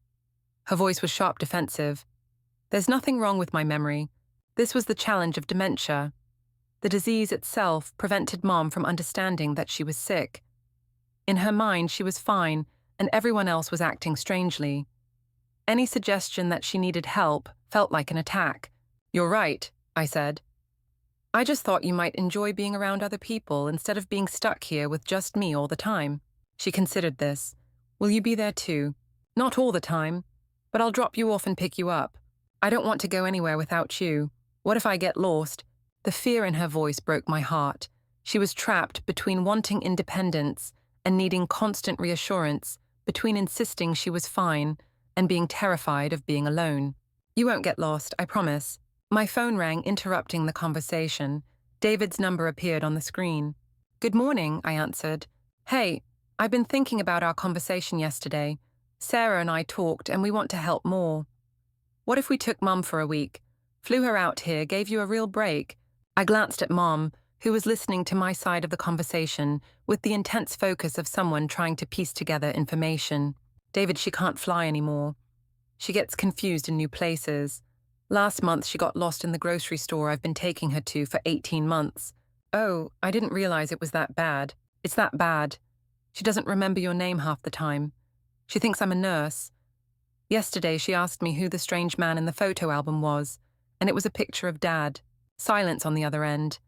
Her voice was sharp defensive. "There's nothing wrong with my memory. This was the challenge of dementia. The disease itself prevented Mom from understanding that she was sick. In her mind, she was fine, and everyone else was acting strangely. Any suggestion that she needed help felt like an attack." "You're right," I said. "I just thought you might enjoy being around other people instead of being stuck here with just me all the time." She considered this. "Will you be there too?" "Not all the time, but I'll drop you off and pick you up. I don't want to go anywhere without you. What if I get lost?" The fear in her voice broke my heart. She was trapped between wanting independence and needing constant reassurance, between insisting she was fine and being terrified of being alone. "You won't get lost, I promise." My phone rang, interrupting the conversation. David's number appeared on the screen. "Good morning," I answered. "Hey, I've been thinking about our conversation yesterday. Sarah and I talked, and we want to help more. What if we took Mum for a week? Flew her out here, gave you a real break?" I glanced at Mom, who was listening to my side of the conversation with the intense focus of someone trying to piece together information. "David, she can't fly anymore. She gets confused in new places. Last month she got lost in the grocery store I've been taking her to for 18 months. "Oh, I didn't realize it was that bad." "It's that bad. She doesn't remember your name half the time. She thinks I'm a nurse. Yesterday she asked me who the strange man in the photo album was, and it was a picture of Dad." Silence on the other end.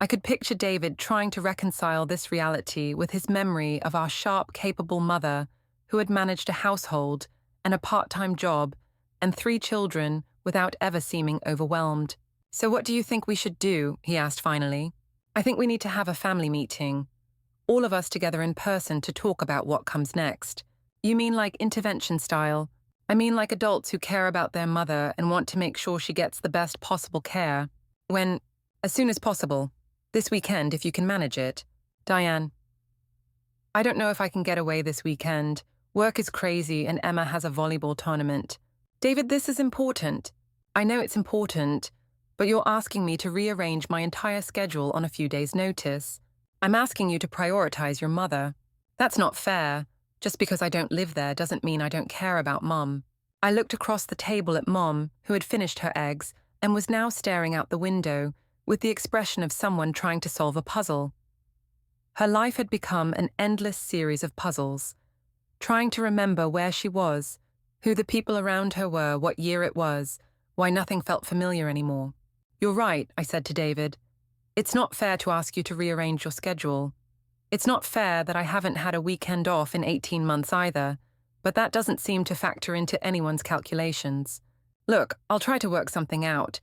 I could picture David trying to reconcile this reality with his memory of our sharp, capable mother who had managed a household and a part-time job and 3 children without ever seeming overwhelmed. "So what do you think we should do?" he asked finally. "I think we need to have a family meeting. All of us together in person to talk about what comes next." "You mean like intervention style?" "I mean like adults who care about their mother and want to make sure she gets the best possible care. As soon as possible. This weekend, if you can manage it." "Diane, I don't know if I can get away this weekend. Work is crazy and Emma has a volleyball tournament. David, this is important. I know it's important, but you're asking me to rearrange my entire schedule on a few days' notice. I'm asking you to prioritize your mother. That's not fair. Just because I don't live there doesn't mean I don't care about Mom. I looked across the table at Mom, who had finished her eggs and was now staring out the window with the expression of someone trying to solve a puzzle. Her life had become an endless series of puzzles, trying to remember where she was, who the people around her were, what year it was, why nothing felt familiar anymore. You're right, I said to David. It's not fair to ask you to rearrange your schedule. It's not fair that I haven't had a weekend off in 18 months either, but that doesn't seem to factor into anyone's calculations. Look, I'll try to work something out,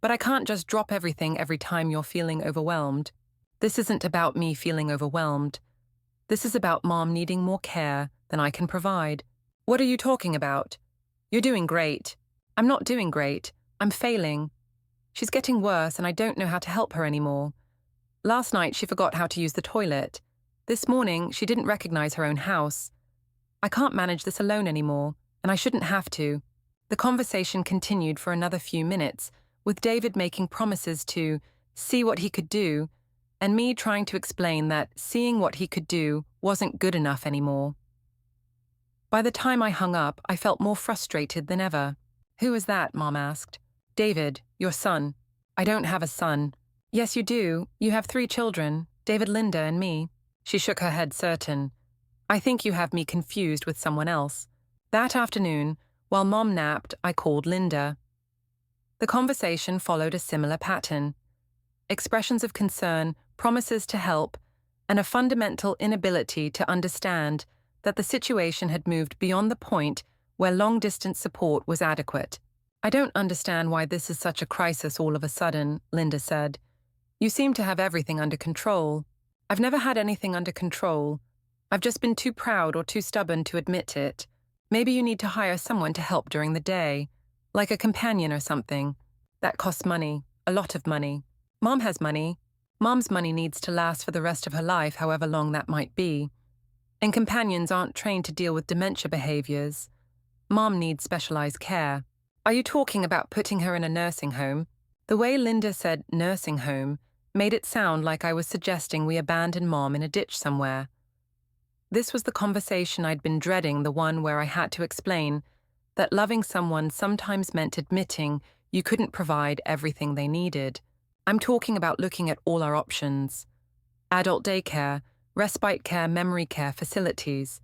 but I can't just drop everything every time you're feeling overwhelmed. This isn't about me feeling overwhelmed. This is about Mom needing more care than I can provide. What are you talking about? You're doing great. I'm not doing great. I'm failing. She's getting worse and I don't know how to help her anymore. Last night she forgot how to use the toilet. This morning she didn't recognize her own house. I can't manage this alone anymore, and I shouldn't have to. The conversation continued for another few minutes, with David making promises to see what he could do, and me trying to explain that seeing what he could do wasn't good enough anymore. By the time I hung up, I felt more frustrated than ever. Who is that? Mom asked. David, your son. I don't have a son. Yes, you do. You have 3 children, David, Linda, and me. She shook her head certain. I think you have me confused with someone else. That afternoon, while Mom napped, I called Linda. The conversation followed a similar pattern. Expressions of concern, promises to help, and a fundamental inability to understand that the situation had moved beyond the point where long-distance support was adequate. I don't understand why this is such a crisis all of a sudden, Linda said. You seem to have everything under control. I've never had anything under control. I've just been too proud or too stubborn to admit it. Maybe you need to hire someone to help during the day, like a companion or something. That costs money, a lot of money. Mom has money. Mom's money needs to last for the rest of her life, however long that might be. And companions aren't trained to deal with dementia behaviors. Mom needs specialized care. Are you talking about putting her in a nursing home? The way Linda said nursing home made it sound like I was suggesting we abandon Mom in a ditch somewhere. This was the conversation I'd been dreading, the one where I had to explain that loving someone sometimes meant admitting you couldn't provide everything they needed. I'm talking about looking at all our options. Adult daycare, respite care, memory care facilities.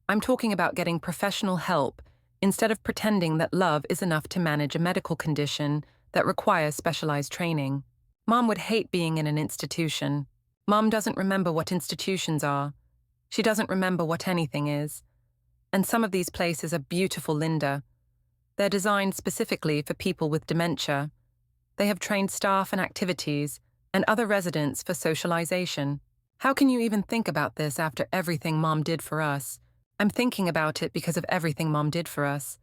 I'm talking about getting professional help instead of pretending that love is enough to manage a medical condition that requires specialized training. Mom would hate being in an institution. Mom doesn't remember what institutions are. She doesn't remember what anything is. And some of these places are beautiful, Linda. They're designed specifically for people with dementia. They have trained staff and activities and other residents for socialization. How can you even think about this after everything Mom did for us? I'm thinking about it because of everything Mom did for us.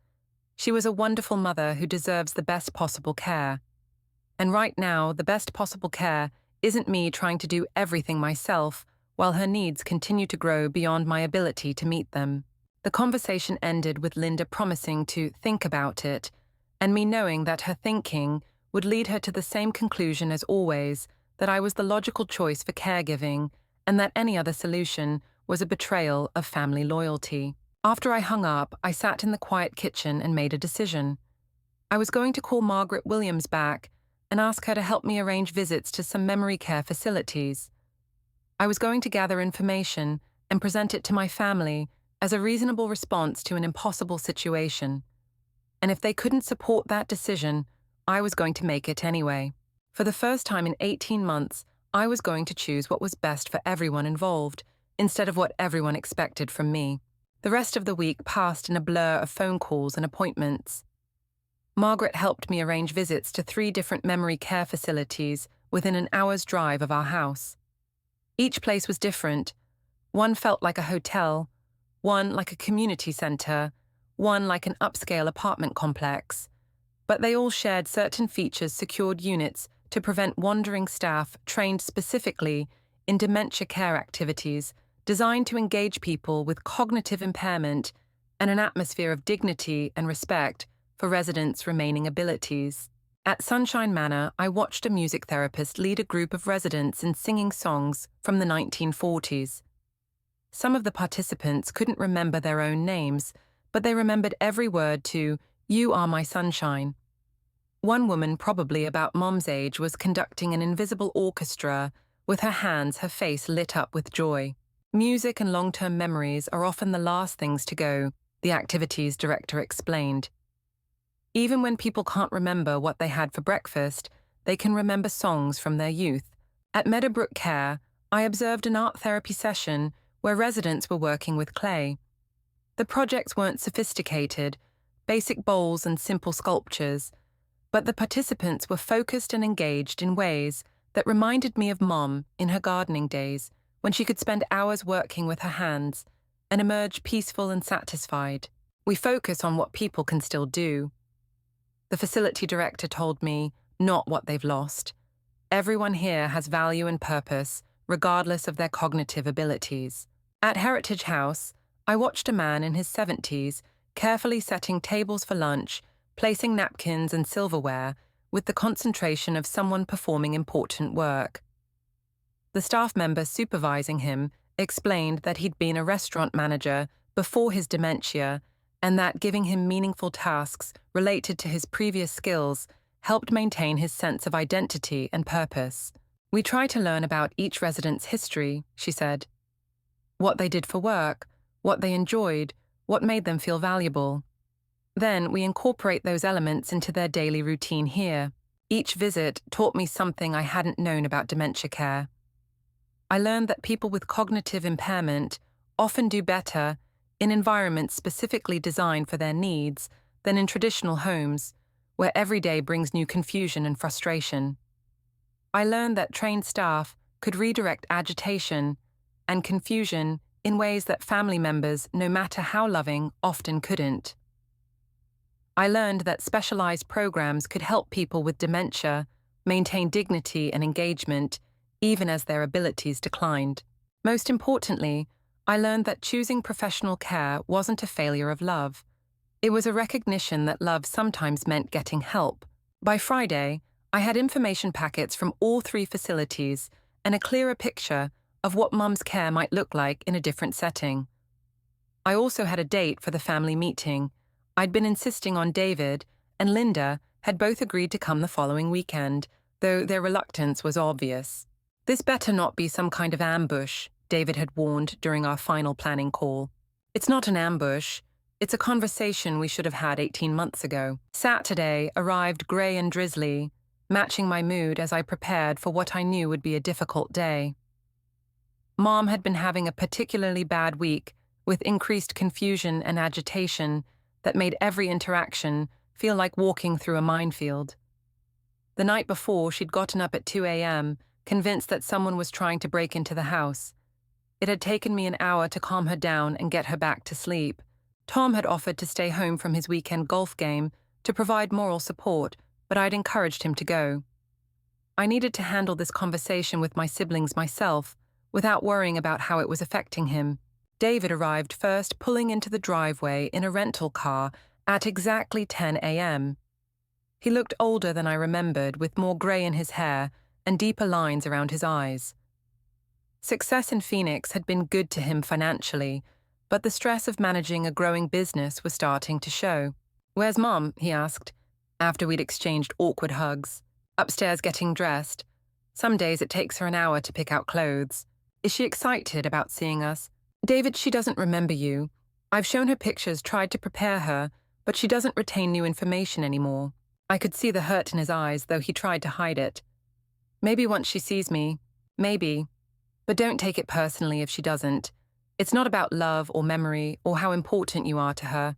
She was a wonderful mother who deserves the best possible care. And right now, the best possible care isn't me trying to do everything myself while her needs continue to grow beyond my ability to meet them. The conversation ended with Linda promising to think about it, and me knowing that her thinking would lead her to the same conclusion as always, that I was the logical choice for caregiving, and that any other solution was a betrayal of family loyalty. After I hung up, I sat in the quiet kitchen and made a decision. I was going to call Margaret Williams back and ask her to help me arrange visits to some memory care facilities. I was going to gather information and present it to my family as a reasonable response to an impossible situation. And if they couldn't support that decision, I was going to make it anyway. For the first time in 18 months, I was going to choose what was best for everyone involved, instead of what everyone expected from me. The rest of the week passed in a blur of phone calls and appointments. Margaret helped me arrange visits to 3 different memory care facilities within an hour's drive of our house. Each place was different. One felt like a hotel, one like a community center, one like an upscale apartment complex. But they all shared certain features, secured units to prevent wandering staff trained specifically in dementia care activities designed to engage people with cognitive impairment and an atmosphere of dignity and respect for residents' remaining abilities. At Sunshine Manor, I watched a music therapist lead a group of residents in singing songs from the 1940s. Some of the participants couldn't remember their own names, but they remembered every word to "You Are My Sunshine." One woman, probably about Mom's age, was conducting an invisible orchestra with her face lit up with joy. Music and long-term memories are often the last things to go, the activities director explained. Even when people can't remember what they had for breakfast, they can remember songs from their youth. At Meadowbrook Care, I observed an art therapy session where residents were working with clay. The projects weren't sophisticated, basic bowls and simple sculptures, but the participants were focused and engaged in ways that reminded me of Mom in her gardening days, when she could spend hours working with her hands and emerge peaceful and satisfied. We focus on what people can still do. The facility director told me, not what they've lost. Everyone here has value and purpose, regardless of their cognitive abilities. At Heritage House, I watched a man in his 70s carefully setting tables for lunch, placing napkins and silverware with the concentration of someone performing important work. The staff member supervising him explained that he'd been a restaurant manager before his dementia and that giving him meaningful tasks related to his previous skills helped maintain his sense of identity and purpose. "We try to learn about each resident's history," she said. What they did for work, what they enjoyed, what made them feel valuable. Then we incorporate those elements into their daily routine here. Each visit taught me something I hadn't known about dementia care. I learned that people with cognitive impairment often do better in environments specifically designed for their needs than in traditional homes, where every day brings new confusion and frustration. I learned that trained staff could redirect agitation and confusion in ways that family members, no matter how loving, often couldn't. I learned that specialized programs could help people with dementia maintain dignity and engagement, even as their abilities declined. Most importantly, I learned that choosing professional care wasn't a failure of love. It was a recognition that love sometimes meant getting help. By Friday, I had information packets from all 3 facilities and a clearer picture of what Mum's care might look like in a different setting. I also had a date for the family meeting. I'd been insisting on David, and Linda had both agreed to come the following weekend, though their reluctance was obvious. "This better not be some kind of ambush," David had warned during our final planning call. "It's not an ambush. It's a conversation we should have had 18 months ago." Saturday arrived grey and drizzly, matching my mood as I prepared for what I knew would be a difficult day. Mom had been having a particularly bad week, with increased confusion and agitation that made every interaction feel like walking through a minefield. The night before, she'd gotten up at 2 a.m., convinced that someone was trying to break into the house. It had taken me an hour to calm her down and get her back to sleep. Tom had offered to stay home from his weekend golf game to provide moral support, but I'd encouraged him to go. I needed to handle this conversation with my siblings myself, without worrying about how it was affecting him. David arrived first, pulling into the driveway in a rental car at exactly 10 a.m. He looked older than I remembered, with more grey in his hair and deeper lines around his eyes. Success in Phoenix had been good to him financially, but the stress of managing a growing business was starting to show. "Where's Mom?" he asked, after we'd exchanged awkward hugs. "Upstairs getting dressed. Some days it takes her an hour to pick out clothes." "Is she excited about seeing us?" "David, she doesn't remember you. I've shown her pictures, tried to prepare her, but she doesn't retain new information anymore." I could see the hurt in his eyes, though he tried to hide it. "Maybe once she sees me. Maybe. But don't take it personally if she doesn't. It's not about love or memory or how important you are to her.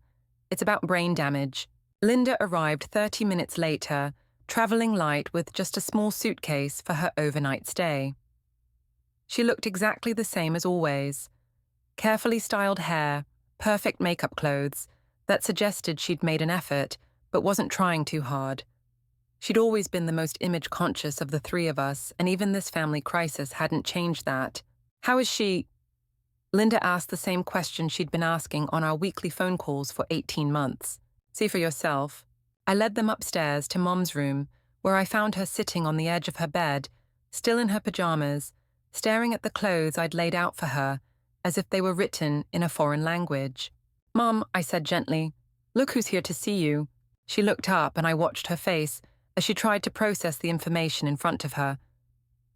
It's about brain damage." Linda arrived 30 minutes later, traveling light with just a small suitcase for her overnight stay. She looked exactly the same as always. Carefully styled hair, perfect makeup clothes that suggested she'd made an effort but wasn't trying too hard. She'd always been the most image-conscious of the 3 of us, and even this family crisis hadn't changed that. "How is she?" Linda asked the same question she'd been asking on our weekly phone calls for 18 months. See for yourself. I led them upstairs to Mom's room, where I found her sitting on the edge of her bed, still in her pajamas, staring at the clothes I'd laid out for her, as if they were written in a foreign language. "Mom," I said gently, "look who's here to see you." She looked up and I watched her face as she tried to process the information in front of her.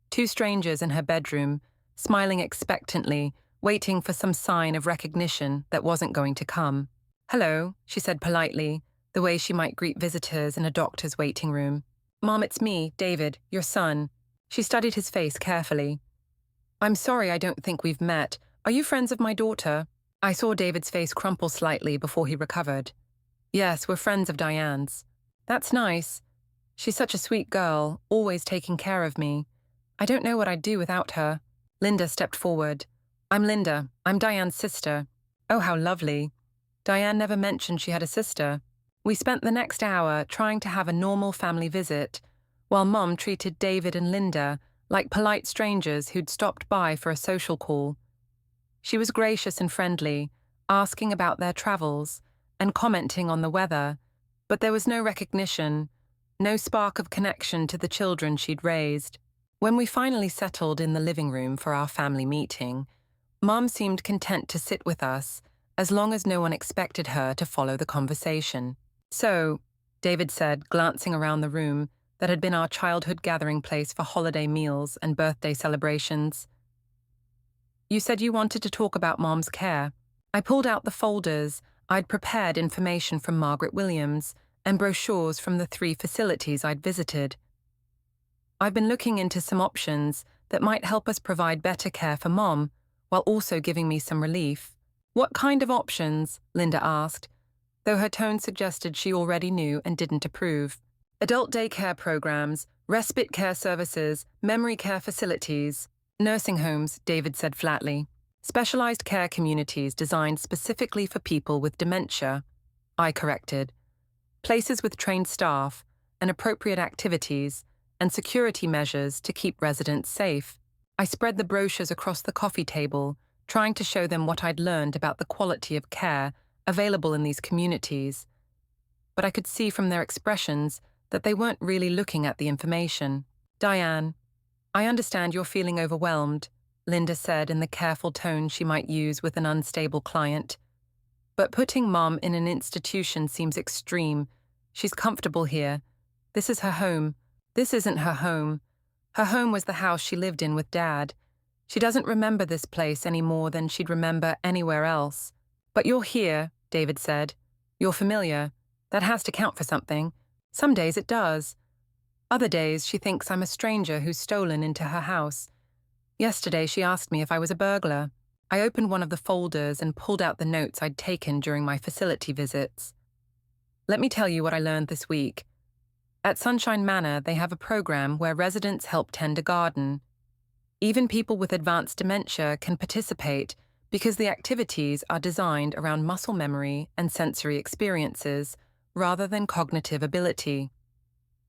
Two strangers in her bedroom, smiling expectantly, waiting for some sign of recognition that wasn't going to come. "Hello," she said politely, the way she might greet visitors in a doctor's waiting room. "Mom, it's me, David, your son." She studied his face carefully. "I'm sorry I don't think we've met. Are you friends of my daughter?" I saw David's face crumple slightly before he recovered. "Yes, we're friends of Diane's." "That's nice. She's such a sweet girl, always taking care of me. I don't know what I'd do without her." Linda stepped forward. "I'm Linda. I'm Diane's sister." "Oh, how lovely." Diane never mentioned she had a sister. We spent the next hour trying to have a normal family visit, while Mom treated David and Linda like polite strangers who'd stopped by for a social call. She was gracious and friendly, asking about their travels and commenting on the weather, but there was no recognition, no spark of connection to the children she'd raised. When we finally settled in the living room for our family meeting, Mom seemed content to sit with us as long as no one expected her to follow the conversation. "So," David said, glancing around the room that had been our childhood gathering place for holiday meals and birthday celebrations, "you said you wanted to talk about Mom's care." I pulled out the folders. I'd prepared information from Margaret Williams and brochures from the 3 facilities I'd visited. "I've been looking into some options that might help us provide better care for Mom, while also giving me some relief." "What kind of options?" Linda asked, though her tone suggested she already knew and didn't approve. "Adult daycare programs, respite care services, memory care facilities." "Nursing homes," David said flatly. "Specialized care communities designed specifically for people with dementia," I corrected. "Places with trained staff and appropriate activities and security measures to keep residents safe." I spread the brochures across the coffee table, trying to show them what I'd learned about the quality of care available in these communities. But I could see from their expressions that they weren't really looking at the information. "Diane, I understand you're feeling overwhelmed," Linda said in the careful tone she might use with an unstable client. "But putting Mom in an institution seems extreme. She's comfortable here. This is her home." "This isn't her home. Her home was the house she lived in with Dad. She doesn't remember this place any more than she'd remember anywhere else." "But you're here," David said. "You're familiar. That has to count for something. Some days it does. Other days she thinks I'm a stranger who's stolen into her house. Yesterday she asked me if I was a burglar." I opened one of the folders and pulled out the notes I'd taken during my facility visits. "Let me tell you what I learned this week. At Sunshine Manor, they have a program where residents help tend a garden. Even people with advanced dementia can participate because the activities are designed around muscle memory and sensory experiences rather than cognitive ability.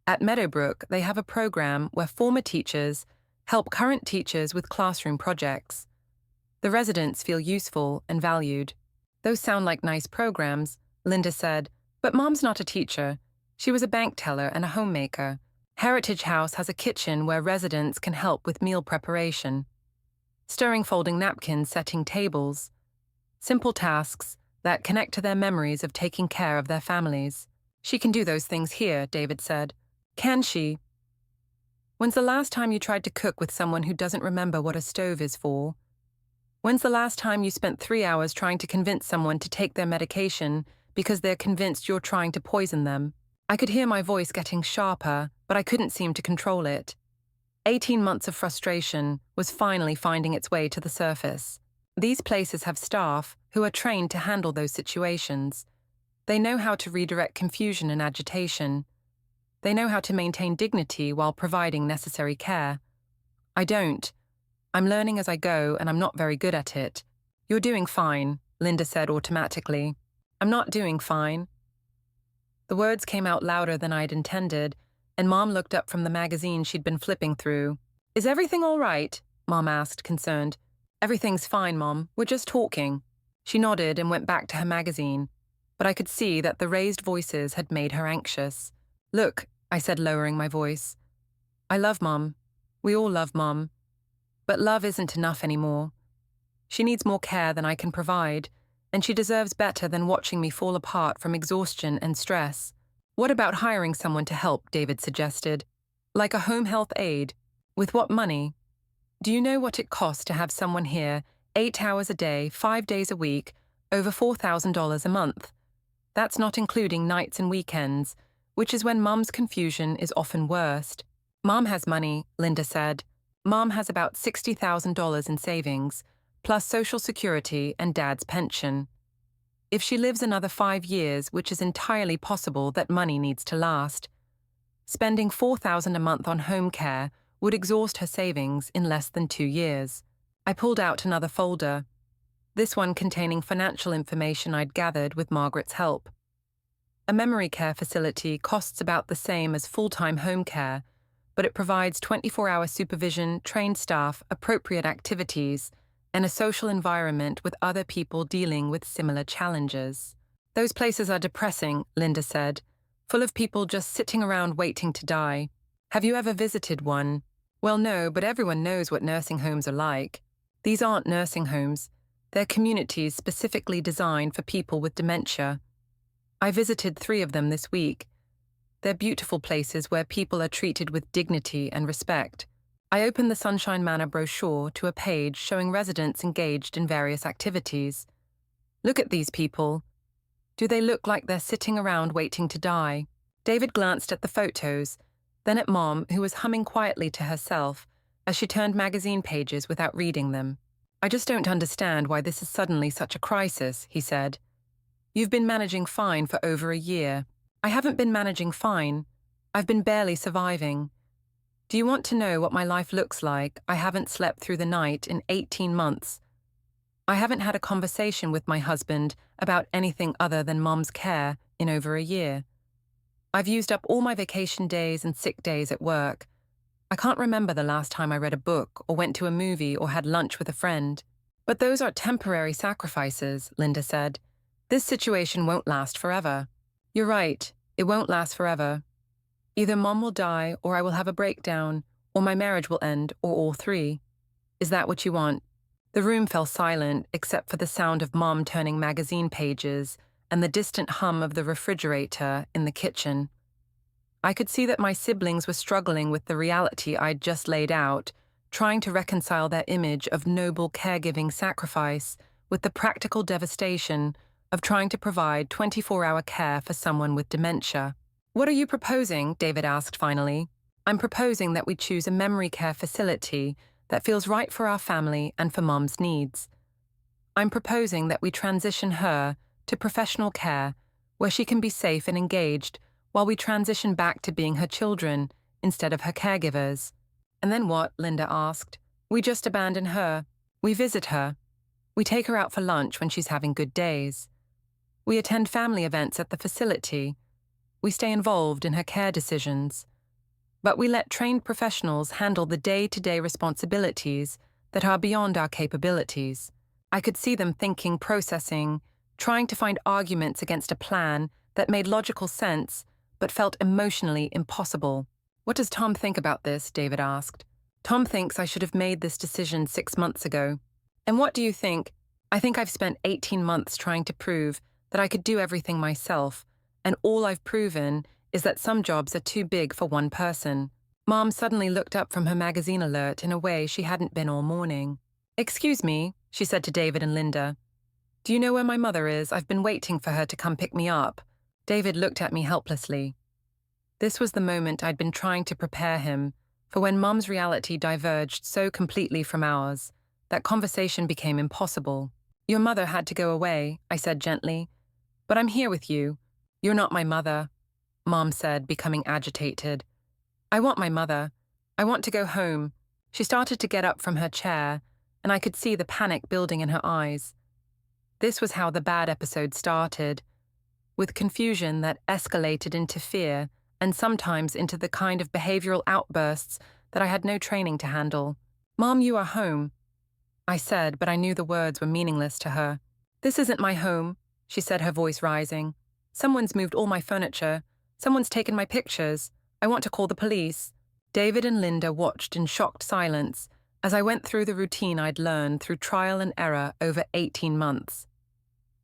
At Meadowbrook, they have a program where former teachers help current teachers with classroom projects. The residents feel useful and valued." "Those sound like nice programs," Linda said, "but Mom's not a teacher. She was a bank teller and a homemaker. Heritage House has a kitchen where residents can help with meal preparation. Stirring, folding napkins, setting tables. Simple tasks that connect to their memories of taking care of their families." "She can do those things here," David said. "Can she? When's the last time you tried to cook with someone who doesn't remember what a stove is for? When's the last time you spent 3 hours trying to convince someone to take their medication because they're convinced you're trying to poison them?" I could hear my voice getting sharper, but I couldn't seem to control it. 18 months of frustration was finally finding its way to the surface. These places have staff who are trained to handle those situations. They know how to redirect confusion and agitation. They know how to maintain dignity while providing necessary care. I don't. I'm learning as I go, and I'm not very good at it. "You're doing fine," Linda said automatically. "I'm not doing fine." The words came out louder than I'd intended, and Mom looked up from the magazine she'd been flipping through. "Is everything all right?" Mom asked, concerned. Everything's fine, Mom. We're just talking. She nodded and went back to her magazine, but I could see that the raised voices had made her anxious. Look, I said, lowering my voice. I love Mom. We all love Mom. But love isn't enough anymore. She needs more care than I can provide, and she deserves better than watching me fall apart from exhaustion and stress. What about hiring someone to help, David suggested. Like a home health aide. With what money? Do you know what it costs to have someone here 8 hours a day, 5 days a week, over $4,000 a month? That's not including nights and weekends, which is when Mum's confusion is often worst. Mom has money, Linda said. Mom has about $60,000 in savings, plus Social Security and Dad's pension. If she lives another 5 years, which is entirely possible, that money needs to last. Spending $4,000 a month on home care would exhaust her savings in less than 2 years. I pulled out another folder, this one containing financial information I'd gathered with Margaret's help. A memory care facility costs about the same as full-time home care, but it provides 24-hour supervision, trained staff, appropriate activities, and a social environment with other people dealing with similar challenges. Those places are depressing, Linda said, full of people just sitting around waiting to die. Have you ever visited one? Well, no, but everyone knows what nursing homes are like. These aren't nursing homes. They're communities specifically designed for people with dementia. I visited 3 of them this week. They're beautiful places where people are treated with dignity and respect. I opened the Sunshine Manor brochure to a page showing residents engaged in various activities. Look at these people. Do they look like they're sitting around waiting to die? David glanced at the photos, then at Mom, who was humming quietly to herself as she turned magazine pages without reading them. I just don't understand why this is suddenly such a crisis, he said. You've been managing fine for over a year. I haven't been managing fine. I've been barely surviving. Do you want to know what my life looks like? I haven't slept through the night in 18 months. I haven't had a conversation with my husband about anything other than Mom's care in over a year. I've used up all my vacation days and sick days at work. I can't remember the last time I read a book or went to a movie or had lunch with a friend. But those are temporary sacrifices, Linda said. This situation won't last forever. You're right, it won't last forever. Either Mom will die, or I will have a breakdown, or my marriage will end, or all 3. Is that what you want? The room fell silent except for the sound of Mom turning magazine pages and the distant hum of the refrigerator in the kitchen. I could see that my siblings were struggling with the reality I'd just laid out, trying to reconcile their image of noble caregiving sacrifice with the practical devastation of trying to provide 24-hour care for someone with dementia. What are you proposing? David asked finally. I'm proposing that we choose a memory care facility that feels right for our family and for Mom's needs. I'm proposing that we transition her to professional care where she can be safe and engaged while we transition back to being her children instead of her caregivers. And then what? Linda asked. We just abandon her. We visit her. We take her out for lunch when she's having good days. We attend family events at the facility. We stay involved in her care decisions. But we let trained professionals handle the day-to-day responsibilities that are beyond our capabilities. I could see them thinking, processing, trying to find arguments against a plan that made logical sense but felt emotionally impossible. What does Tom think about this? David asked. Tom thinks I should have made this decision 6 months ago. And what do you think? I think I've spent 18 months trying to prove that I could do everything myself, and all I've proven is that some jobs are too big for one person. Mom suddenly looked up from her magazine alert in a way she hadn't been all morning. Excuse me, she said to David and Linda. Do you know where my mother is? I've been waiting for her to come pick me up. David looked at me helplessly. This was the moment I'd been trying to prepare him for when Mom's reality diverged so completely from ours that conversation became impossible. Your mother had to go away, I said gently. But I'm here with you. You're not my mother, Mom said, becoming agitated. I want my mother. I want to go home. She started to get up from her chair, and I could see the panic building in her eyes. This was how the bad episode started, with confusion that escalated into fear and sometimes into the kind of behavioral outbursts that I had no training to handle. Mom, you are home. I said, but I knew the words were meaningless to her. This isn't my home, she said, her voice rising. Someone's moved all my furniture. Someone's taken my pictures. I want to call the police. David and Linda watched in shocked silence as I went through the routine I'd learned through trial and error over 18 months.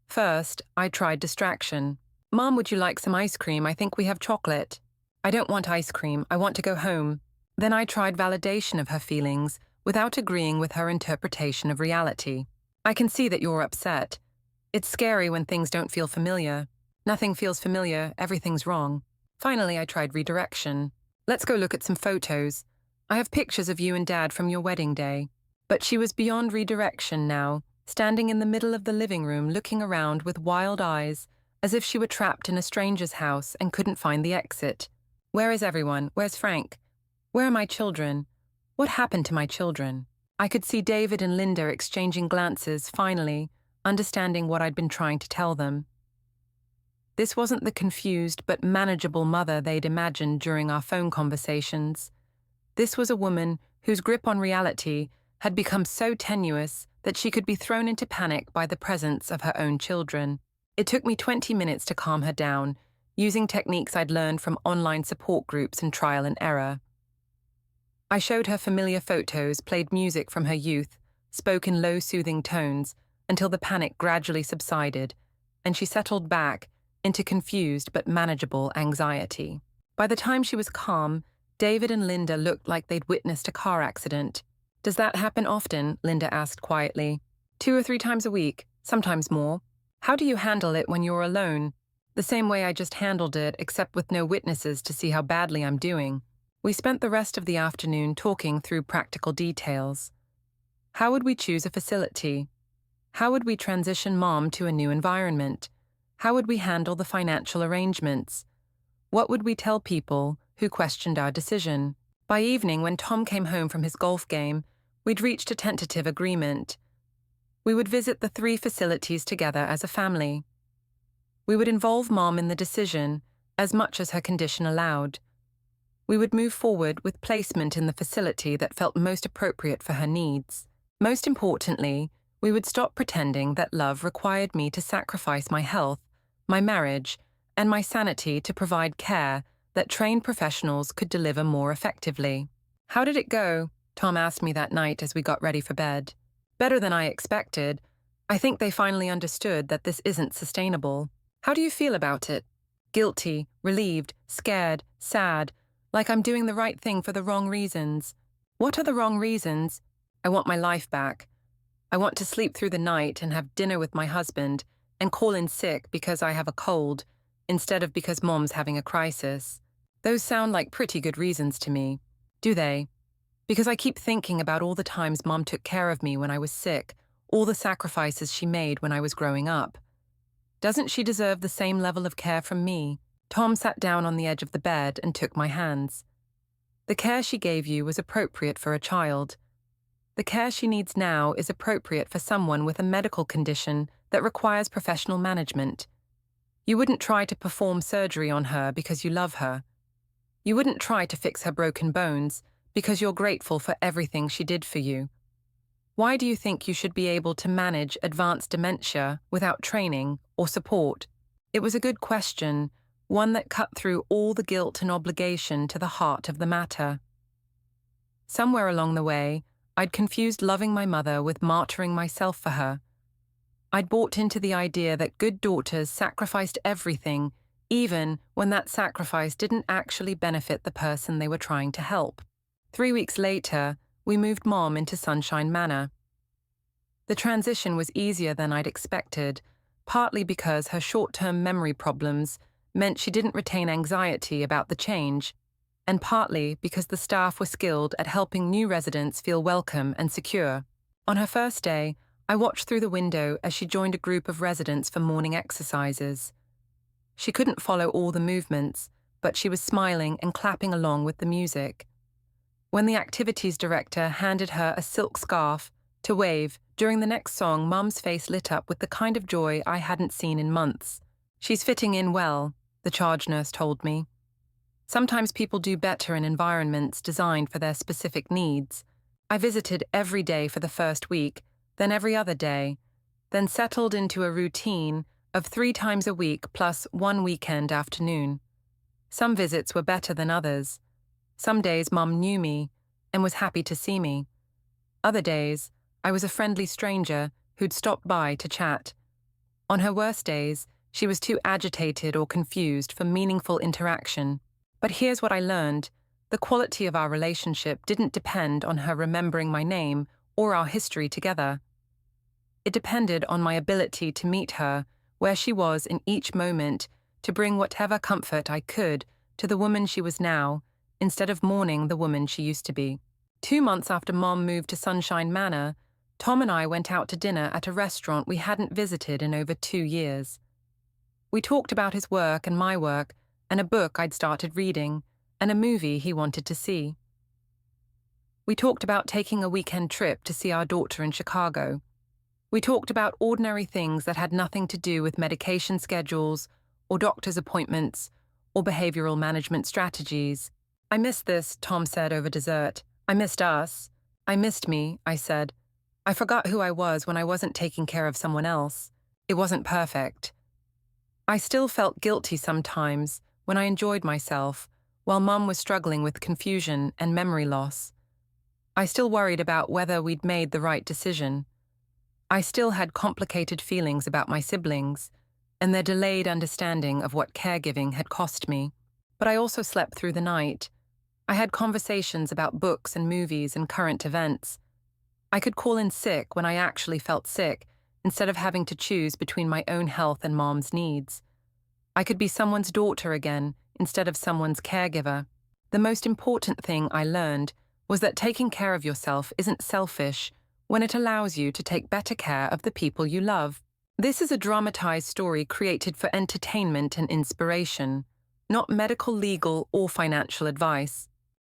First, I tried distraction. Mom, would you like some ice cream? I think we have chocolate. I don't want ice cream. I want to go home. Then I tried validation of her feelings without agreeing with her interpretation of reality. I can see that you're upset. It's scary when things don't feel familiar. Nothing feels familiar, everything's wrong. Finally, I tried redirection. Let's go look at some photos. I have pictures of you and Dad from your wedding day. But she was beyond redirection now, standing in the middle of the living room looking around with wild eyes, as if she were trapped in a stranger's house and couldn't find the exit. Where is everyone? Where's Frank? Where are my children? What happened to my children? I could see David and Linda exchanging glances, finally, understanding what I'd been trying to tell them. This wasn't the confused but manageable mother they'd imagined during our phone conversations. This was a woman whose grip on reality had become so tenuous that she could be thrown into panic by the presence of her own children. It took me 20 minutes to calm her down, using techniques I'd learned from online support groups and trial and error. I showed her familiar photos, played music from her youth, spoke in low, soothing tones until the panic gradually subsided, and she settled back into confused but manageable anxiety. By the time she was calm, David and Linda looked like they'd witnessed a car accident. Does that happen often? Linda asked quietly. 2 or 3 times a week, sometimes more. How do you handle it when you're alone? The same way I just handled it, except with no witnesses to see how badly I'm doing. We spent the rest of the afternoon talking through practical details. How would we choose a facility? How would we transition Mom to a new environment? How would we handle the financial arrangements? What would we tell people who questioned our decision? By evening, when Tom came home from his golf game, we'd reached a tentative agreement. We would visit the 3 facilities together as a family. We would involve Mom in the decision as much as her condition allowed. We would move forward with placement in the facility that felt most appropriate for her needs. Most importantly, we would stop pretending that love required me to sacrifice my health, my marriage, and my sanity to provide care that trained professionals could deliver more effectively. How did it go? Tom asked me that night as we got ready for bed. Better than I expected. I think they finally understood that this isn't sustainable. How do you feel about it? Guilty, relieved, scared, sad, like I'm doing the right thing for the wrong reasons. What are the wrong reasons? I want my life back. I want to sleep through the night and have dinner with my husband and call in sick because I have a cold, instead of because Mom's having a crisis. Those sound like pretty good reasons to me. Do they? Because I keep thinking about all the times Mom took care of me when I was sick, all the sacrifices she made when I was growing up. Doesn't she deserve the same level of care from me? Tom sat down on the edge of the bed and took my hands. The care she gave you was appropriate for a child. The care she needs now is appropriate for someone with a medical condition that requires professional management. You wouldn't try to perform surgery on her because you love her. You wouldn't try to fix her broken bones because you're grateful for everything she did for you. Why do you think you should be able to manage advanced dementia without training or support? It was a good question, one that cut through all the guilt and obligation to the heart of the matter. Somewhere along the way, I'd confused loving my mother with martyring myself for her. I'd bought into the idea that good daughters sacrificed everything, even when that sacrifice didn't actually benefit the person they were trying to help. 3 weeks later, we moved Mom into Sunshine Manor. The transition was easier than I'd expected, partly because her short-term memory problems meant she didn't retain anxiety about the change, and partly because the staff were skilled at helping new residents feel welcome and secure. On her first day, I watched through the window as she joined a group of residents for morning exercises. She couldn't follow all the movements, but she was smiling and clapping along with the music. When the activities director handed her a silk scarf to wave during the next song, Mum's face lit up with the kind of joy I hadn't seen in months. She's fitting in well, the charge nurse told me. Sometimes people do better in environments designed for their specific needs. I visited every day for the first week, then every other day, then settled into a routine of 3 times a week plus one weekend afternoon. Some visits were better than others. Some days Mum knew me and was happy to see me. Other days, I was a friendly stranger who'd stopped by to chat. On her worst days, she was too agitated or confused for meaningful interaction. But here's what I learned. The quality of our relationship didn't depend on her remembering my name or our history together. It depended on my ability to meet her where she was in each moment, to bring whatever comfort I could to the woman she was now, instead of mourning the woman she used to be. 2 months after Mom moved to Sunshine Manor, Tom and I went out to dinner at a restaurant we hadn't visited in over 2 years. We talked about his work and my work, and a book I'd started reading, and a movie he wanted to see. We talked about taking a weekend trip to see our daughter in Chicago. We talked about ordinary things that had nothing to do with medication schedules, or doctor's appointments, or behavioral management strategies. I missed this, Tom said over dessert. I missed us. I missed me, I said. I forgot who I was when I wasn't taking care of someone else. It wasn't perfect. I still felt guilty sometimes when I enjoyed myself, while Mum was struggling with confusion and memory loss. I still worried about whether we'd made the right decision. I still had complicated feelings about my siblings and their delayed understanding of what caregiving had cost me. But I also slept through the night. I had conversations about books and movies and current events. I could call in sick when I actually felt sick, instead of having to choose between my own health and Mom's needs. I could be someone's daughter again, instead of someone's caregiver. The most important thing I learned was that taking care of yourself isn't selfish when it allows you to take better care of the people you love. This is a dramatized story created for entertainment and inspiration, not medical, legal, or financial advice.